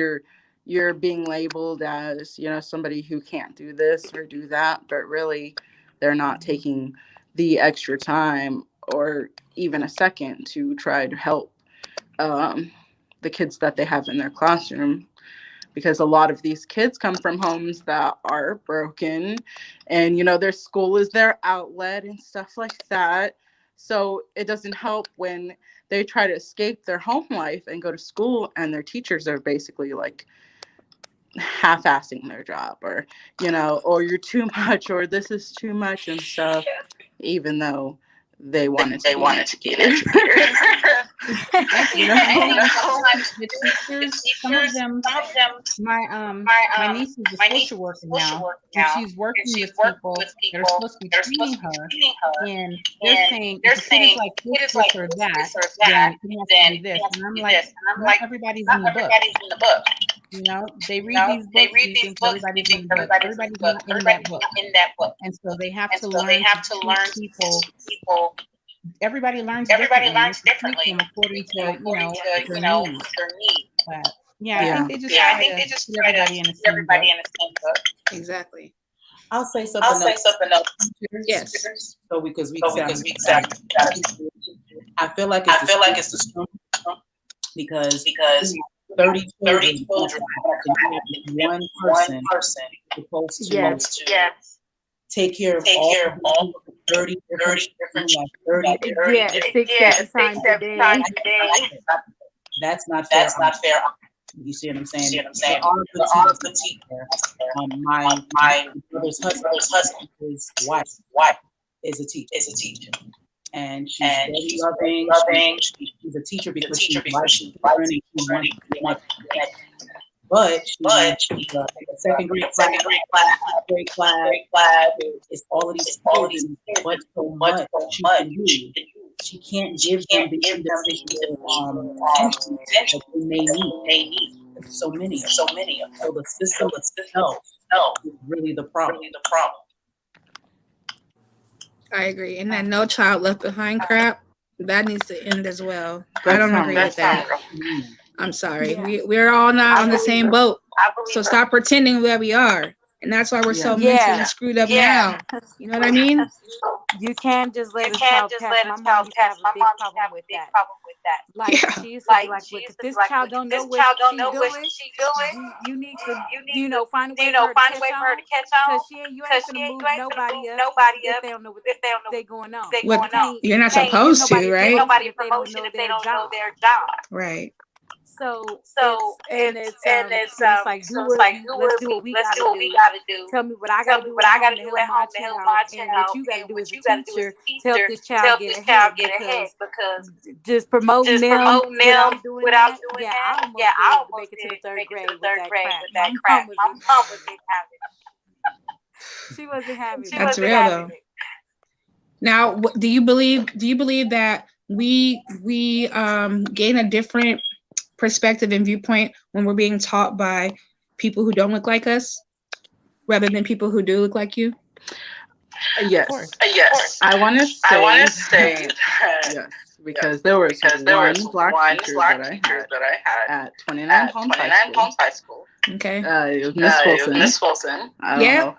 You're being labeled as somebody who can't do this or do that, but really, they're not taking the extra time or even a second to try to help um, the kids that they have in their classroom, because a lot of these kids come from homes that are broken, and their school is their outlet and stuff like that. So it doesn't help when they try to escape their home life and go to school, and their teachers are basically like half-assing their job, or you're too much, or this is too much and stuff, even though they wanted to be an educator. I you think the whole know the teachers, some of them, my niece is a social worker now, and she's working with people that are supposed to be training her, and they're saying if a kid is like this or that, then he has to do this. And I'm like, not everybody's in the book. They read these books and you think everybody's in the book. Everybody's not in that book. And so they have to learn to treat people. Everybody learns differently. You have to treat them according to, their needs. But yeah, I think Yeah. they just try to put everybody in the same book. Exactly. I'll say something else. Yes. So because we I feel like it's the system because 30 children, one person is supposed to Yes. take care of all 30 different children, like 30. Yeah, 6, 7 times a day. That's not fair. You see what I'm saying? There are good teachers. My brother's husband, his wife, is a teacher. And she's very loving. She's a teacher because she likes children and she wants to connect. But she's a second grade class, grade class. It's all of these children, but so much she can do. She can't give them the individual attention that they may need. There's so many of them. So the system itself is really the problem. I agree. And that no child left behind crap, that needs to end as well. I That's don't not agree right. with that. I'm sorry. Yeah. We're all not on the same boat. So stop pretending that we are. and that's why we're so Yeah. mentally screwed up now. You know what I mean? You can't just let a child pass. My mom used to have a big problem with that. Like Yeah. she used to be like, "Look, if this child don't know what she's doing, you need to, find a way for her to catch on, because you ain't finna move nobody up if they don't know what they going on. What you're not You can't give supposed to, nobody a right? promotion if they don't know their job. Right. So so it's like, let's do what we gotta do. Tell me what I gotta do at home to help my child, and what you gotta do as a teacher to help this child get ahead. Because just promoting them without doing that, yeah, I almost did make it to the third grade with that crap. My mom wasn't having it. She wasn't having it. That's real though. Now, do you believe that we gain a different perspective and viewpoint when we're being taught by people who don't look like us rather than people who do look like you? Yes. I want to say yes, because there was one black teacher that I had at 29 Palms High School. Okay. It was Miss Wilson. Yeah.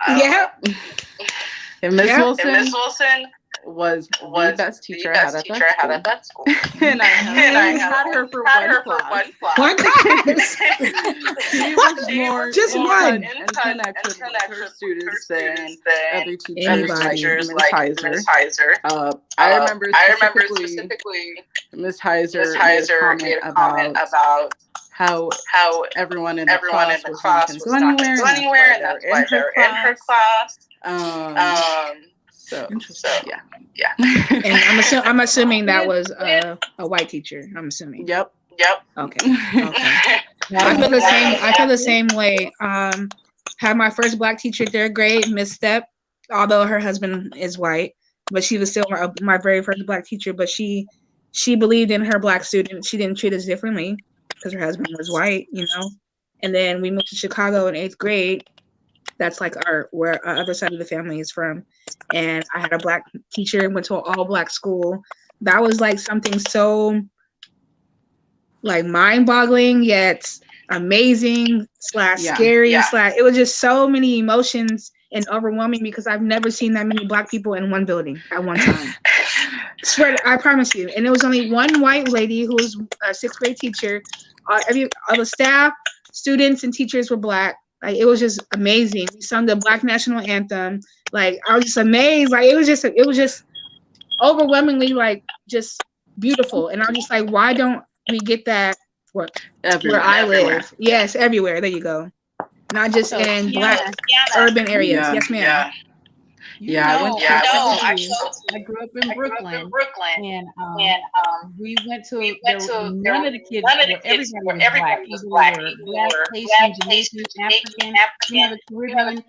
And Miss Wilson was the best teacher I had at that school. and I had her for one class. One class. She was more just one and connected with her students than other teachers like Ms. Heiser. I remember specifically Ms. Heiser made a comment about how everyone in the class was not going to go anywhere, and that's why they're in her class. So yeah. And I'm assuming that was a white teacher. I'm assuming. Yep. Okay. I feel the same way. Had my first black teacher, third grade, Miss Step, although her husband is white, but she was still my very first black teacher. But she believed in her black students. She didn't treat us differently because her husband was white, And then we moved to Chicago in 8th grade. That's like where our other side of the family is from. And I had a black teacher and went to an all black school. That was like something so like mind boggling yet amazing / scary / it was just so many emotions and overwhelming because I've never seen that many black people in one building at one time. I promise you. And there was only one white lady who was a 6th grade teacher. All the staff, students, and teachers were black. Like, it was just amazing. We sung the Black National Anthem. Like, I was just amazed. Like, it was just overwhelmingly, like, just beautiful. And I'm just like, why don't we get that where I live? Yes, everywhere. There you go. Not just in black urban areas. Yes, ma'am. I grew up in Brooklyn, and we went to none of the kids where everybody was black. Either they were black, Haitian, Jamaican, African, the Caribbean,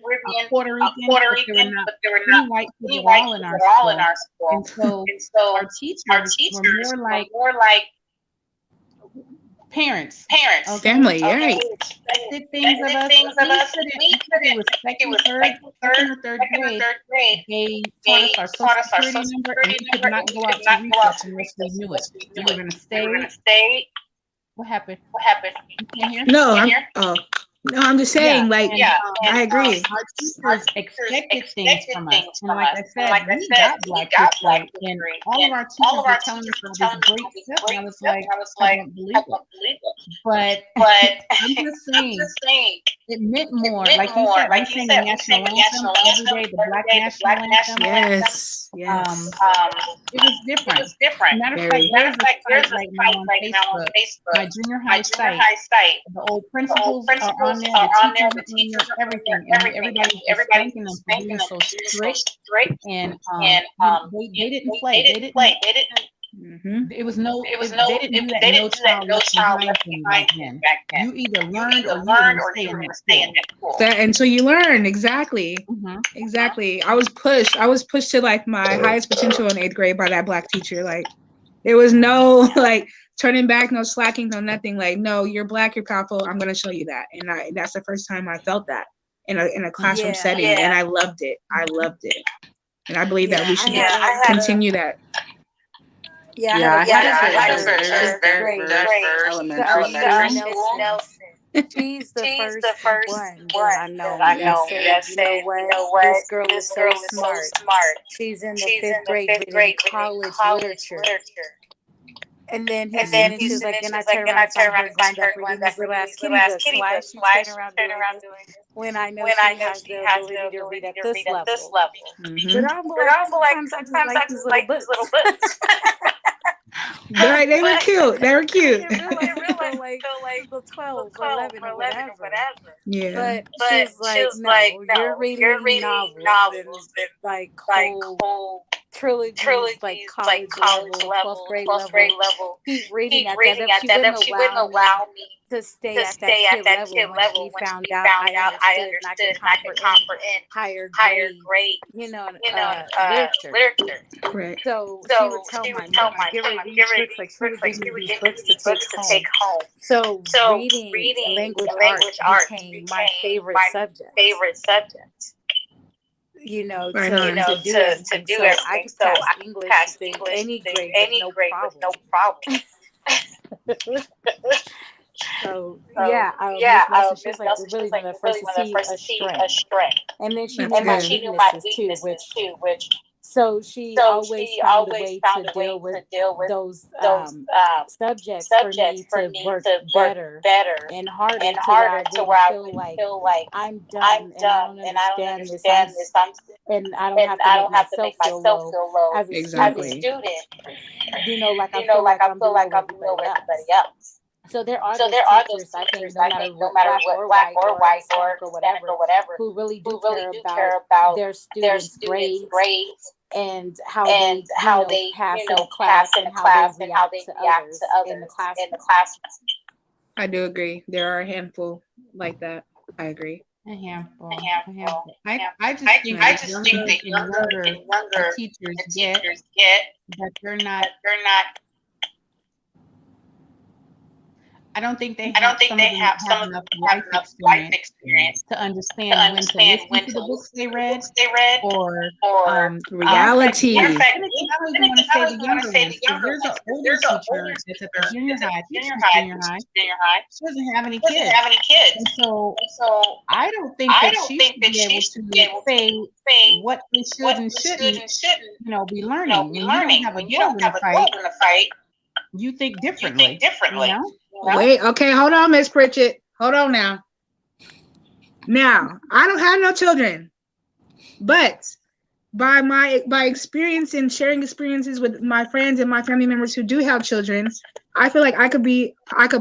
Puerto Rican, but there were not any white people all in our school. And so our teachers were more like parents. Okay. Family, right. Expected things of us. We couldn't respect in second or third grade. They taught us our social security number, and we could not go out to recess unless we knew it. We were going to stay. What happened? You can't hear? No, I'm just saying, I agree. Our teachers expected things from us. And like I said, we got black history, and all of our teachers were telling us all this great stuff, and I was like, I don't believe it. But I'm just saying, it meant more. Like you said, we sang the national anthem every day, the Black National Anthem. Yes. It was different. Matter of fact, there's a site right now on Facebook, my junior high site. The old principals are on there, the teachers are on there, everything. And everybody's thanking them for being so strict. And they didn't play. It was no. They didn't do that. No child left behind back then. You either learned or you were stay in that school. That until you learn, exactly. Exactly. I was pushed to like my highest potential in 8th grade by that black teacher. Like, there was no like turning back, no slacking, no nothing. Like, no, you're black, you're powerful. I'm gonna show you that. And that's the first time I felt that in a classroom setting, and I loved it. And I believe that we should continue that. I had a very elementary school. She's the first one that I know that said, you know what, this girl is so smart. She's in the 5th grade reading college literature. And then he said, and she was like, then I turn around and find her going back reading these little ass kitty books. Why is she turning around doing this when I know she has the ability to read at this level? But I'm like, sometimes I just like these little books. Right, they were cute. They were cute. I didn't realize until like the 12 or 11 or whatever. Yeah. But she was like, no, you're reading novels and like whole trilogies, like college level, 12th grade level. Keep reading at that level. She wouldn't allow me to stay at that kid level when she found out I understood and I could comprehend higher grade, literature. Correct. So she would tell my mom, give her these books. Like she would give me these books to take home. So reading and language art became my favorite subject. You know, Right to on. do everything. So I could pass English in any grade with no problem. So yeah, Miss Leslie, she was like really been the first to see a strength, and then she knew my weaknesses too, which so she always found a way to deal with those subjects for me to work better and harder to where I didn't feel like I'm dumb and I don't understand this, and I don't have to make myself feel low as a Exactly. student. You know, like I feel like I'm below everybody else. So there are those teachers, I think, no matter what, black or white or Hispanic or whatever, who really do care about their students' grades and how they, pass in class and how they react to others in the classroom. I do agree. There are a handful like that. I agree. A handful. I just think that younger the teachers get that they're not. I don't think they have enough life experience to understand when to listen to the books they read or reality. I don't even want to say the younger ones. Because there's an older teacher that's at the junior high, teaching junior high. She doesn't have any kids. And so I don't think that she should be able to say what they should and shouldn't, be learning. When you don't have a dog in the fight, you think differently. You know? Wait, okay, hold on, Miss Pritchett. Hold on now. Now, I don't have no children, but by experience and sharing experiences with my friends and my family members who do have children, I feel like I could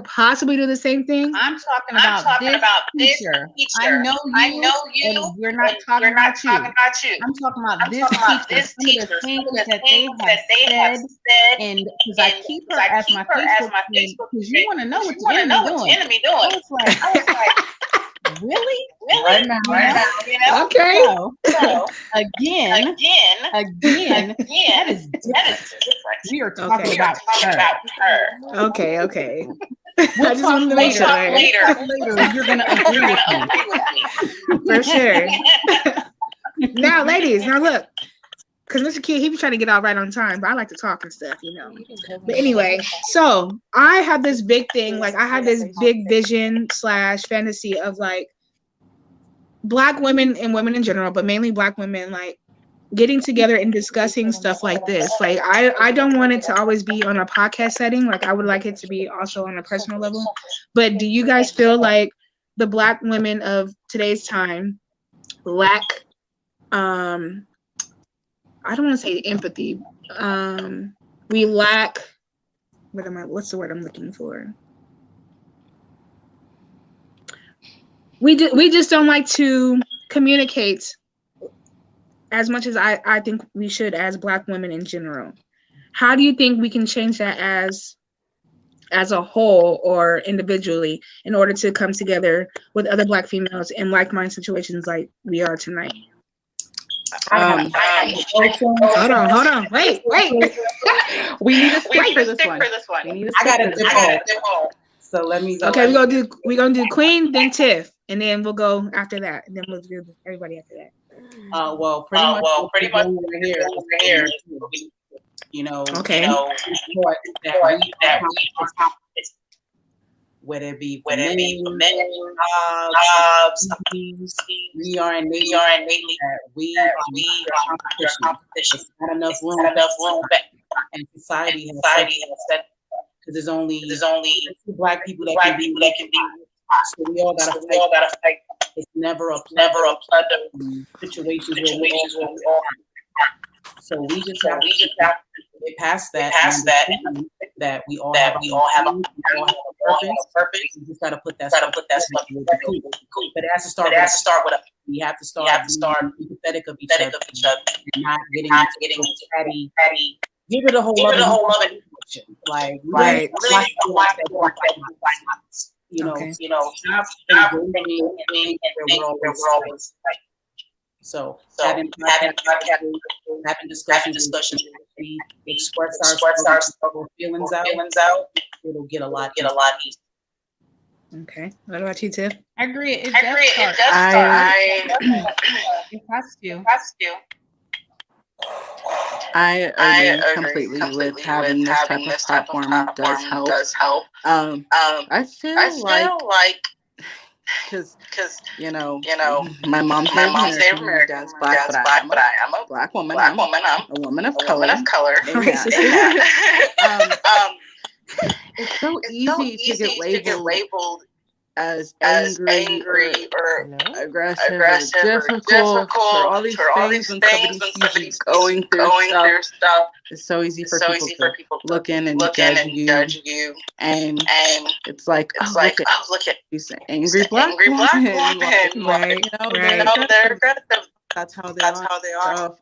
possibly do the same thing. I'm talking about this teacher. I know you, and we're not talking about you. I'm talking about this teacher. Some of the things that they have said, and because I keep her as my Facebook friend, because you want to know what the enemy doing. I was like, really? Right now. Okay. So again, that is different. We are talking about her. Okay. I just wanted to make sure. Later, you're gonna agree with me. For sure. Now, ladies, look. Because Mr. Kid, he be trying to get out right on time, but I like to talk and stuff, But anyway, so I have this big thing, I have this big vision / fantasy of Black women and women in general, but mainly Black women, getting together and discussing stuff like this. I don't want it to always be on a podcast setting. I would like it to be also on a personal level. But do you guys feel like the Black women of today's time lack, I don't want to say empathy. We lack, what's the word I'm looking for? We just don't like to communicate as much as I think we should as Black women in general. How do you think we can change that as a whole or individually in order to come together with other Black females in like-minded situations like we are tonight? Hold on. Wait. We need to stick for this one. I got a dip hole. So let me go. Okay, we're gonna do Queen, then Tiff, and then we'll go after that, and then we'll do everybody after that. Pretty much over here. Okay. whether it be for men, jobs, we are innately that we are under competition. It's not enough room, and society has said because there's only two black people that can be, so we all gotta fight. It's never a situations where we all so we just have to get past that that we all have a purpose. We just gotta put that stuff together. But it has to start with us. We have to start being empathetic of each other and not getting into patty. Give it a whole other like Right. stop engaging in things where we're always right. So having discussions, express our feelings out, it'll get a lot easier. Okay. What about you, Tiff? I agree. It does start. It has to. I agree completely with having this type of platform does help. I feel like because my mom's Native American, my dad's black, but I am a black woman. I'm a woman of color. It's so easy to get labeled as angry or aggressive or difficult for all these things when somebody sees you going through stuff. It's so easy for people to look in and judge you. And it's like, oh, look at she's an angry black woman. Right. They're aggressive. That's how they are.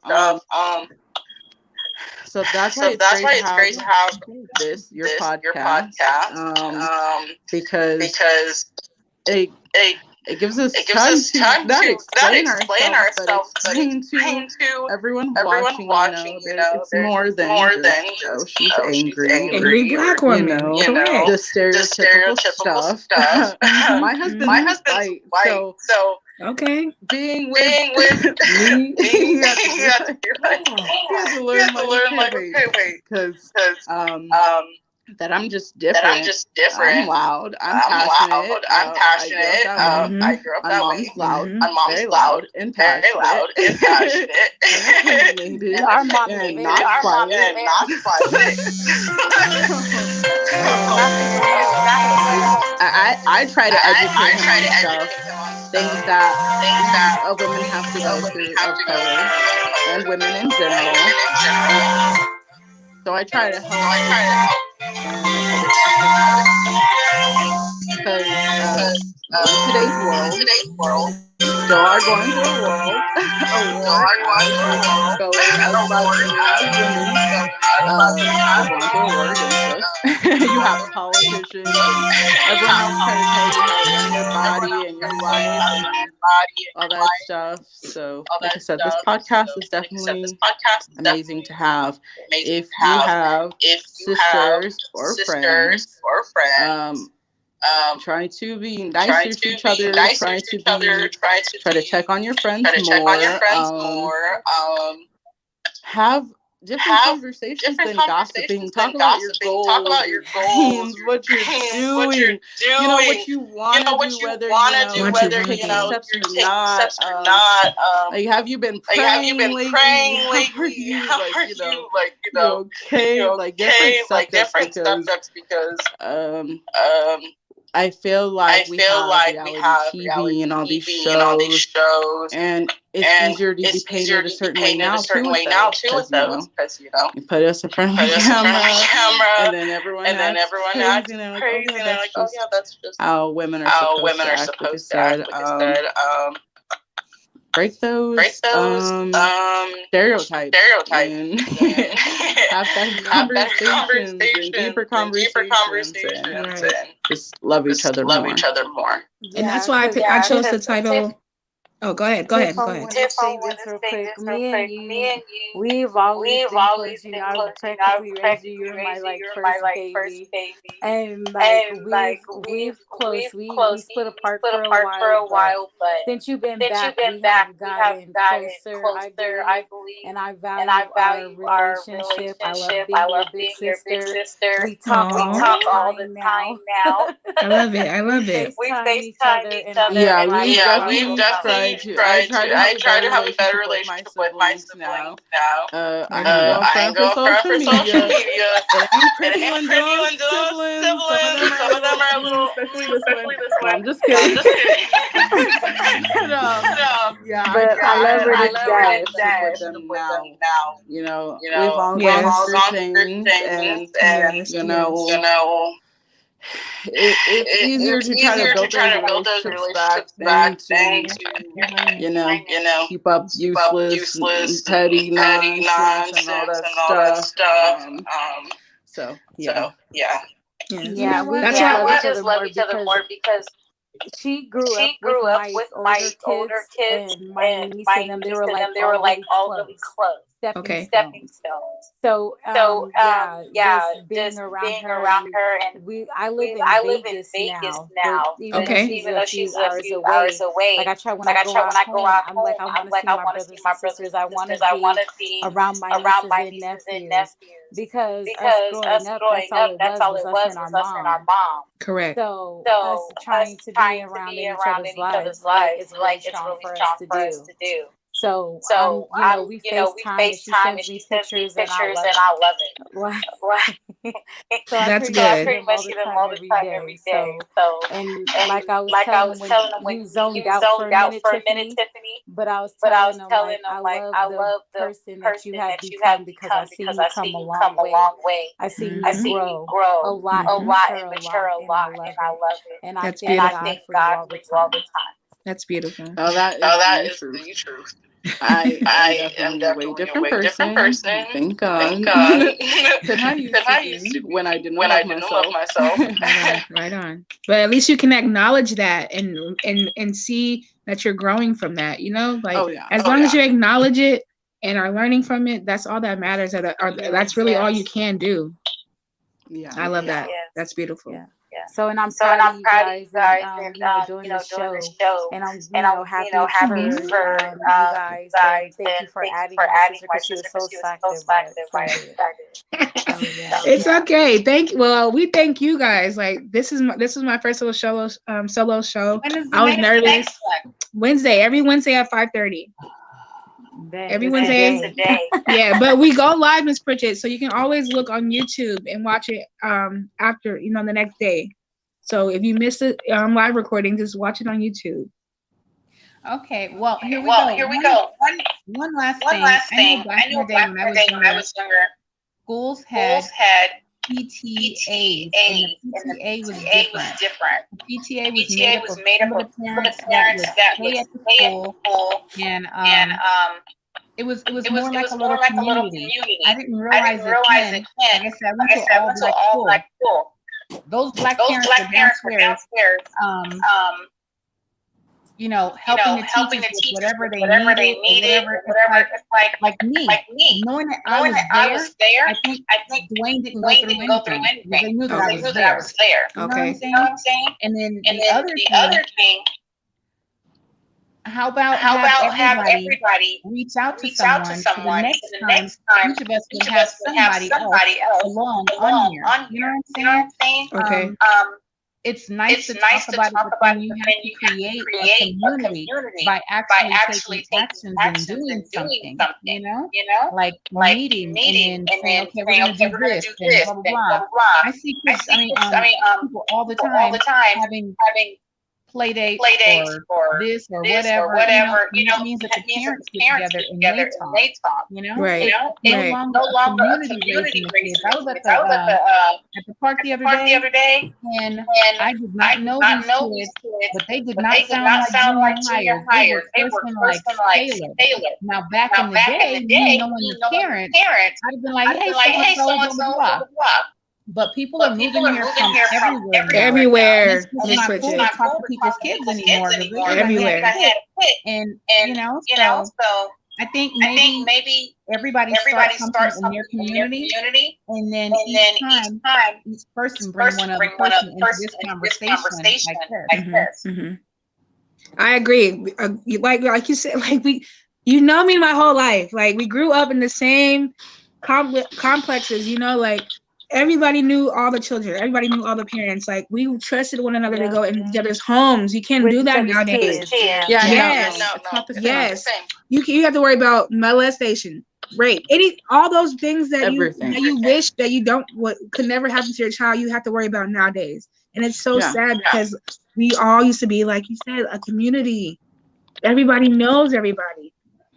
So that's why it's great to have this your podcast. Because it gives us time to not explain ourselves, but explain to everyone watching. It's more than just, oh, she's angry. Angry black woman. The stereotypical stuff. My husband's white, so okay. Being with me, he had to learn like, okay, wait, because that I'm just different. I'm loud. I'm passionate. I grew up that way. My mom's very loud and passionate. And Our mom is and very not quiet. I try to educate him on stuff, things that a women have to go through of color and women in general. So I try to help. Because in today's world, we still are going through a war against us. You have politicians, everyone else trying to tell you how to run your body and your life and all that stuff. So, like I said, this podcast is definitely amazing to have. If you have sisters or friends, try to be nicer to each other. Try to check on your friends more. Have different conversations than gossiping. Talk about your goals, your dreams, what you're doing. What you want to do, whether you take steps or not. Like, have you been praying lately? How are you? Okay, like different subjects because I feel like we have reality TV and all these shows, and it's easier to be painted a certain way now too with those, because you put us in front of a camera, and then everyone acts crazy, and they're like, oh yeah, that's just how women are supposed to act. Like I said, break those stereotypes and have better conversations and deeper conversations and just love each other more. And that's why I chose the title Oh, go ahead. Go Tiff, ahead. I Go ahead. want to say this real quick. Me and you, we've always been close. You know, I practically raised you. You're my like first baby, and like we've close. We split apart for a while, but since you've been back, we have gotten closer, I believe, and I value our relationship. I love being your big sister. We talk all the time now. I love it. I We love it. FaceTime each other, and I Yeah, love we've our definitely tried relationship. to. I try to have a better relationship with my siblings now. I ain't going front for social media. It ain't pretty when those siblings. Some of them are a little, especially this one. No, I'm just kidding. But yeah, I But I try to love her have to a better death. relationship with them now. We've all gone through things, and Yes. you Yes. know, it's easier to try to build those relationships back than to, you know, keep up useless, petty nonsense and all that stuff. So yeah. Yes. You know Yeah, we what? That's just why. love each other more because she grew up with my older kids and my niece and them. They were like all really close, stepping Okay. stones. So yeah, just being around her, and I live in Vegas now, but even though Okay. she's a few hours away, like I try when I go out home, I'm like I want to see my brothers and sisters. I want to be around my nieces and nephews because us growing up, that's all it was us and our mom. Correct. So us trying to be around in each other's lives, like it's really strong for us to do. So we FaceTime and she sends me pictures and I love it. Like, so I That's pretty much see good. them all the time every day. So, and like I was telling them when you zoned out for a minute, Tiffany, but I was telling them like I love the person that you have become because I see you come a long way. I see you Mhm. grow a lot and Mhm. mature a lot, and I love it. And I That's thank beautiful. God for you all the time. That's beautiful. Oh, that is the truth. I am definitely a way different person. Thank God. Than I used to be when I didn't love myself. Right on. But at least you can acknowledge that and see that you're growing from that. You know, like Oh yeah. as long as you acknowledge it and are learning from it, that's all that matters. That's really all you can do. Yeah. I love that. That's beautiful. Yeah. So, and I'm proud of you guys, and doing the show, and I'm happy for you guys, and thank you for adding my sister because she was so selective, but so good. So yeah. It's okay. Well, we thank you guys. Like this was my first little solo show. When is the I was next nervous. one? Wednesday, every Wednesday at 5:30. Dang, Every it's Wednesday. today. Yeah, but we go live, Miss Pritchett, so you can always look on YouTube and watch it after the next day. So if you miss it live recording, just watch it on YouTube. Okay, well, here we go. One last thing. I know back in the day when I was younger, schools had PTAs, and the PTA was different. The PTA was made up of some of the parents that would stay at the school, and it was more like a little community. I didn't realize it then. Like I said, I went to an all-black school. Those black parents were downstairs, helping the teachers with whatever they needed, or whatever. It's like me, knowing that I was there. I think Dwayne didn't go through anything because they knew that I was there. You know what I'm saying? And then the other thing. How about have everybody reach out to someone so the next time each of us would have somebody else along on here. You know what I'm saying? Okay. It's nice to talk about it, but then you have to create a community by actually taking actions and doing something, like meeting and then saying, okay, we're going to do this and blah, blah, blah. I see kids, people all the time having play dates or this or whatever, and that means that the parents get together and they talk, Right. It's no longer a community raising the kids. I was at the park the other day, and I did not know these kids, but they did not sound like junior hires. They were cursing like Taylor. Now, back in the day, me knowing the parents, I'd have been like, hey, so-and-so, blah, blah, blah. but people are moving here from everywhere now. And Everywhere, it's Miss not cool to Bridget. talk to people's kids anymore. Because everybody Everywhere. has kids. And so I think maybe everybody start something in their community, and then each time each person bring one other person into this conversation like this. Mm-hmm. I agree. Like you said, like you know me my whole life. Like we grew up in the same complexes. You know, like everybody knew all the children. Everybody knew all the parents. Like we trusted one another to go in each other's homes. You can't do that nowadays. Yeah, Yes. no, it's not the same. Yes. You have to worry about molestation, rape, all those things that Everything. you wish that you could never happen to your child. You have to worry about nowadays, and it's so sad because we all used to be, like you said, a community. Everybody knows everybody.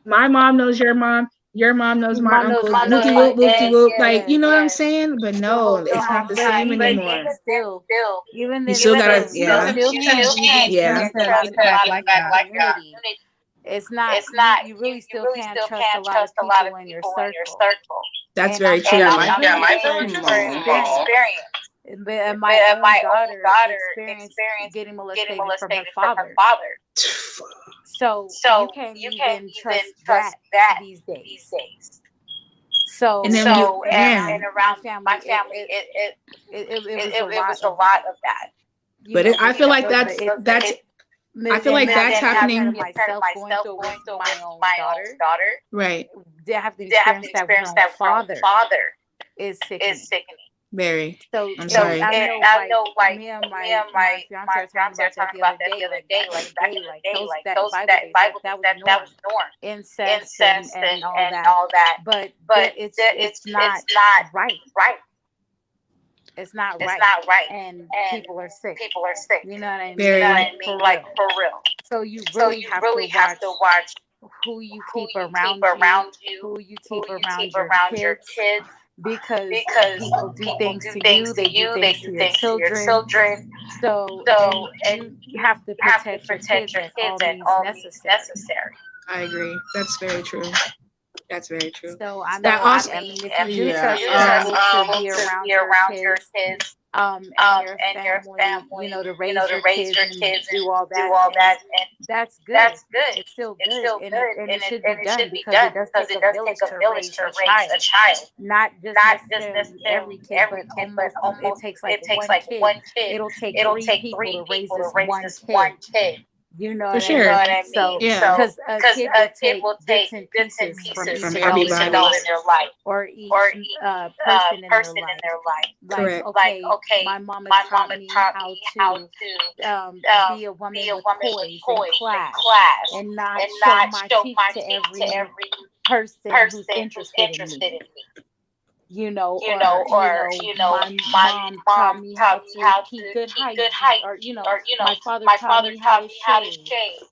My mom knows your mom. Your mom knows my uncle. Whoopty whoop, whoopty whoop. Like, you know what I'm saying? But no, it's not the same anymore. Still, even You still gotta, Still can't yeah. trust a lot of people like that. community. It's not. You really still can't trust a lot of people in your circle. That's And very I- true. and my experience. But my own daughter experienced getting molested from her father. So you can't even trust that these days. So And then and around my family, it was a lot of that. But I feel like that's I feel like that's happening. Myself going through with my own daughter, Right. they have to experience that with her own father is sickening. Very. So I'm sorry. I know, like me and my fiance were talking about that the other day, like that Bible days, that was norm, incest and all that. But it's not right. It's not right, and people are sick. You know what I mean? Very. Like for real. So you really have to watch who you keep around you, who you keep around your kids. Because people do things to you, they do things to your children. So and you have to protect your kids at all means necessary. I agree. That's very true. That's very true. So I know. That also, I mean, if you do trust people to be around your kids, and your family, to raise your kids and do all that, and that's good. It's still good, and it should be done because it does take a village to raise a child. Not just necessarily every kid, but almost it takes like one kid. It'll take three people to raise this one kid. You know what I mean? So, yeah, because a kid will take bits and pieces from everybody in their life, or each person in their life. Correct. Like, okay, my mama taught me how to be a woman with poise and class, and not show my teeth to every person who's interested in me. My mom taught me how to keep good hygiene, or my father taught me how to shave.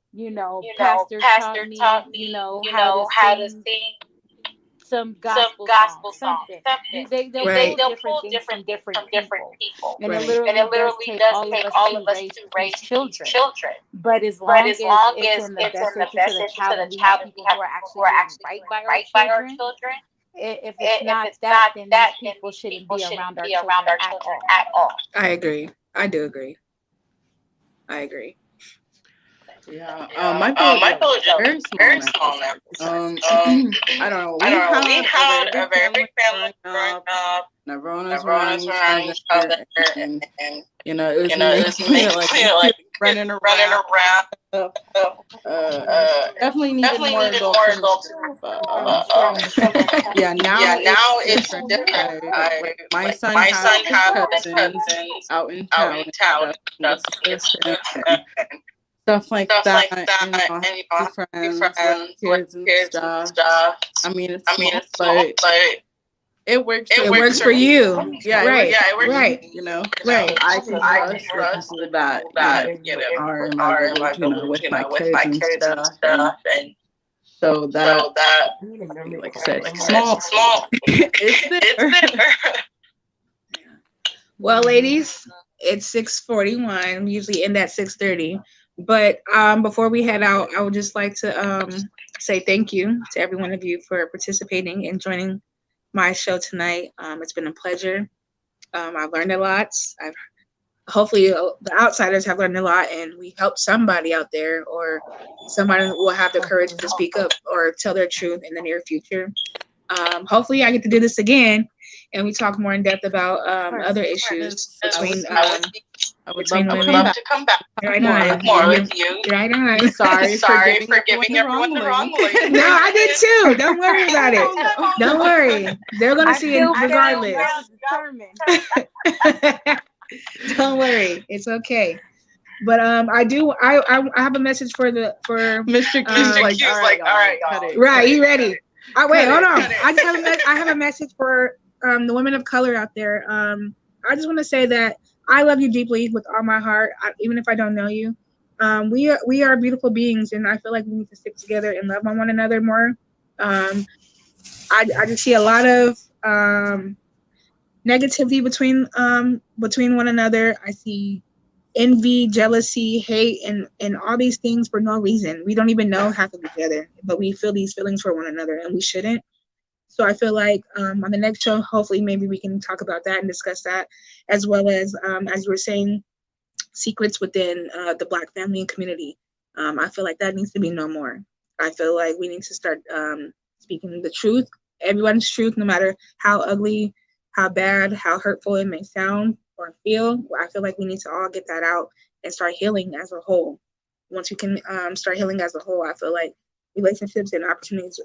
Pastor taught me, how to sing some gospel song, something. They'll pull different things from different people, and it literally does take all of us to raise children. But as long as it's in the best interest of the child, and we have people who are actually doing right by our children. If it's not that, then these people shouldn't be around our children at all. I agree. I do agree. I agree. Yeah. My village is very small now. I don't know. We had a very big family growing up. Everyone was around each other, and it was amazing, like running around. Definitely needed more adults. Yeah, now it's different. Like, my son has cousins out in town and stuff like that, and friends with kids and stuff. I mean, it's small, but it works. It works for you. Yeah, right. It works. Right. Right. I can trust people that are in my village, with my kids and stuff. And so that, like I said, small. It's there. Well, ladies, it's 6:41. We usually end at 6:30. But before we head out, I would just like to say thank you to every one of you for participating and joining my show tonight. It's been a pleasure. I've learned a lot. I've hopefully the outsiders have learned a lot, and we help somebody out there, or somebody will have the courage to speak up or tell their truth in the near future. Hopefully, I get to do this again, and we talk more in depth about other issues between I would between love to women. come back. Right more on. with you. Right on. Sorry for giving everyone the wrong link. No, I did too. Don't worry about it. No. Don't worry. They're gonna see it regardless. Don't worry. It's okay. But I have a message for Mr. Q's like, all right, cut it. Right, you ready? Wait, hold on. Cut it. I have a message for the women of color out there. I just want to say that I love you deeply with all my heart, even if I don't know you. We are beautiful beings, and I feel like we need to stick together and love on one another more. I just see a lot of negativity between one another. I see envy, jealousy, hate, and all these things for no reason. We don't even know half of each other, but we feel these feelings for one another, and we shouldn't. So I feel like on the next show, hopefully, maybe we can talk about that and discuss that, as well as you were saying, secrets within the Black family and community. I feel like that needs to be no more. I feel like we need to start speaking the truth, everyone's truth, no matter how ugly, how bad, how hurtful it may sound or feel. I feel like we need to all get that out and start healing as a whole. Once we can start healing as a whole, I feel like relationships and opportunities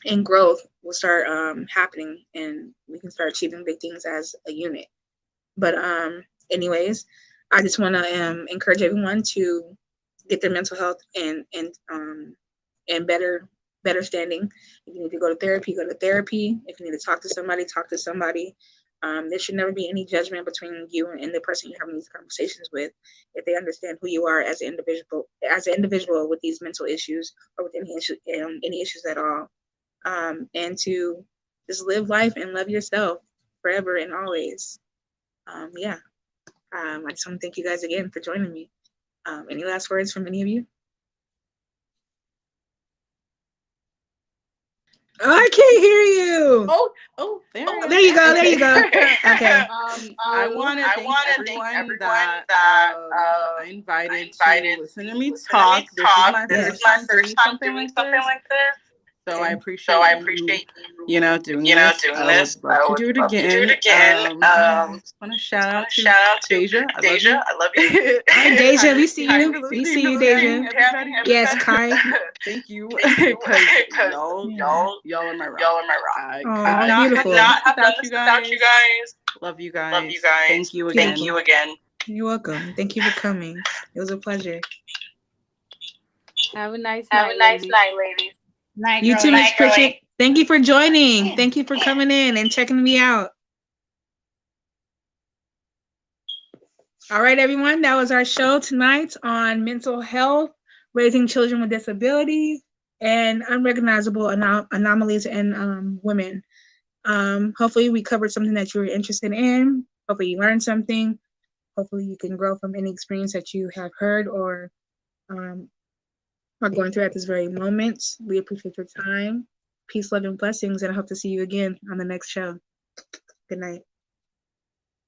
and growth will start happening, and we can start achieving big things as a unit. But anyways, I just want to encourage everyone to get their mental health and better standing. If you need to go to therapy, go to therapy. If you need to talk to somebody, talk to somebody. There should never be any judgment between you and the person you're having these conversations with. If they understand who you are as an individual with these mental issues or with any issues at all, and to just live life and love yourself forever and always. Yeah. I just want to thank you guys again for joining me. Any last words from any of you? Oh, I can't hear you. Oh, there you go. There you go. Okay. I want to thank everyone that I invited to listen to me talk. This is my first time doing something like this. So I appreciate you doing this. I would love to do it again. I just want to shout out to Deja. I love you. Hi, Deja. We see you. We see you, Deja. Yes, Kai. Thank you, because y'all are my rock. I could not have done this without you guys. Love you guys. Thank you again. You're welcome. Thank you for coming. It was a pleasure. Have a nice night, ladies. Night, You too, girlie. Miss Pritchett. Thank you for joining. Thank you for coming in and checking me out. All right, everyone. That was our show tonight on mental health, raising children with disabilities, and unrecognizable anomalies in women. Hopefully, we covered something that you were interested in. Hopefully, you learned something. Hopefully, you can grow from any experience that you have heard or are going through at this very moment. We appreciate your time. Peace, love, and blessings, and I hope to see you again on the next show. Good night.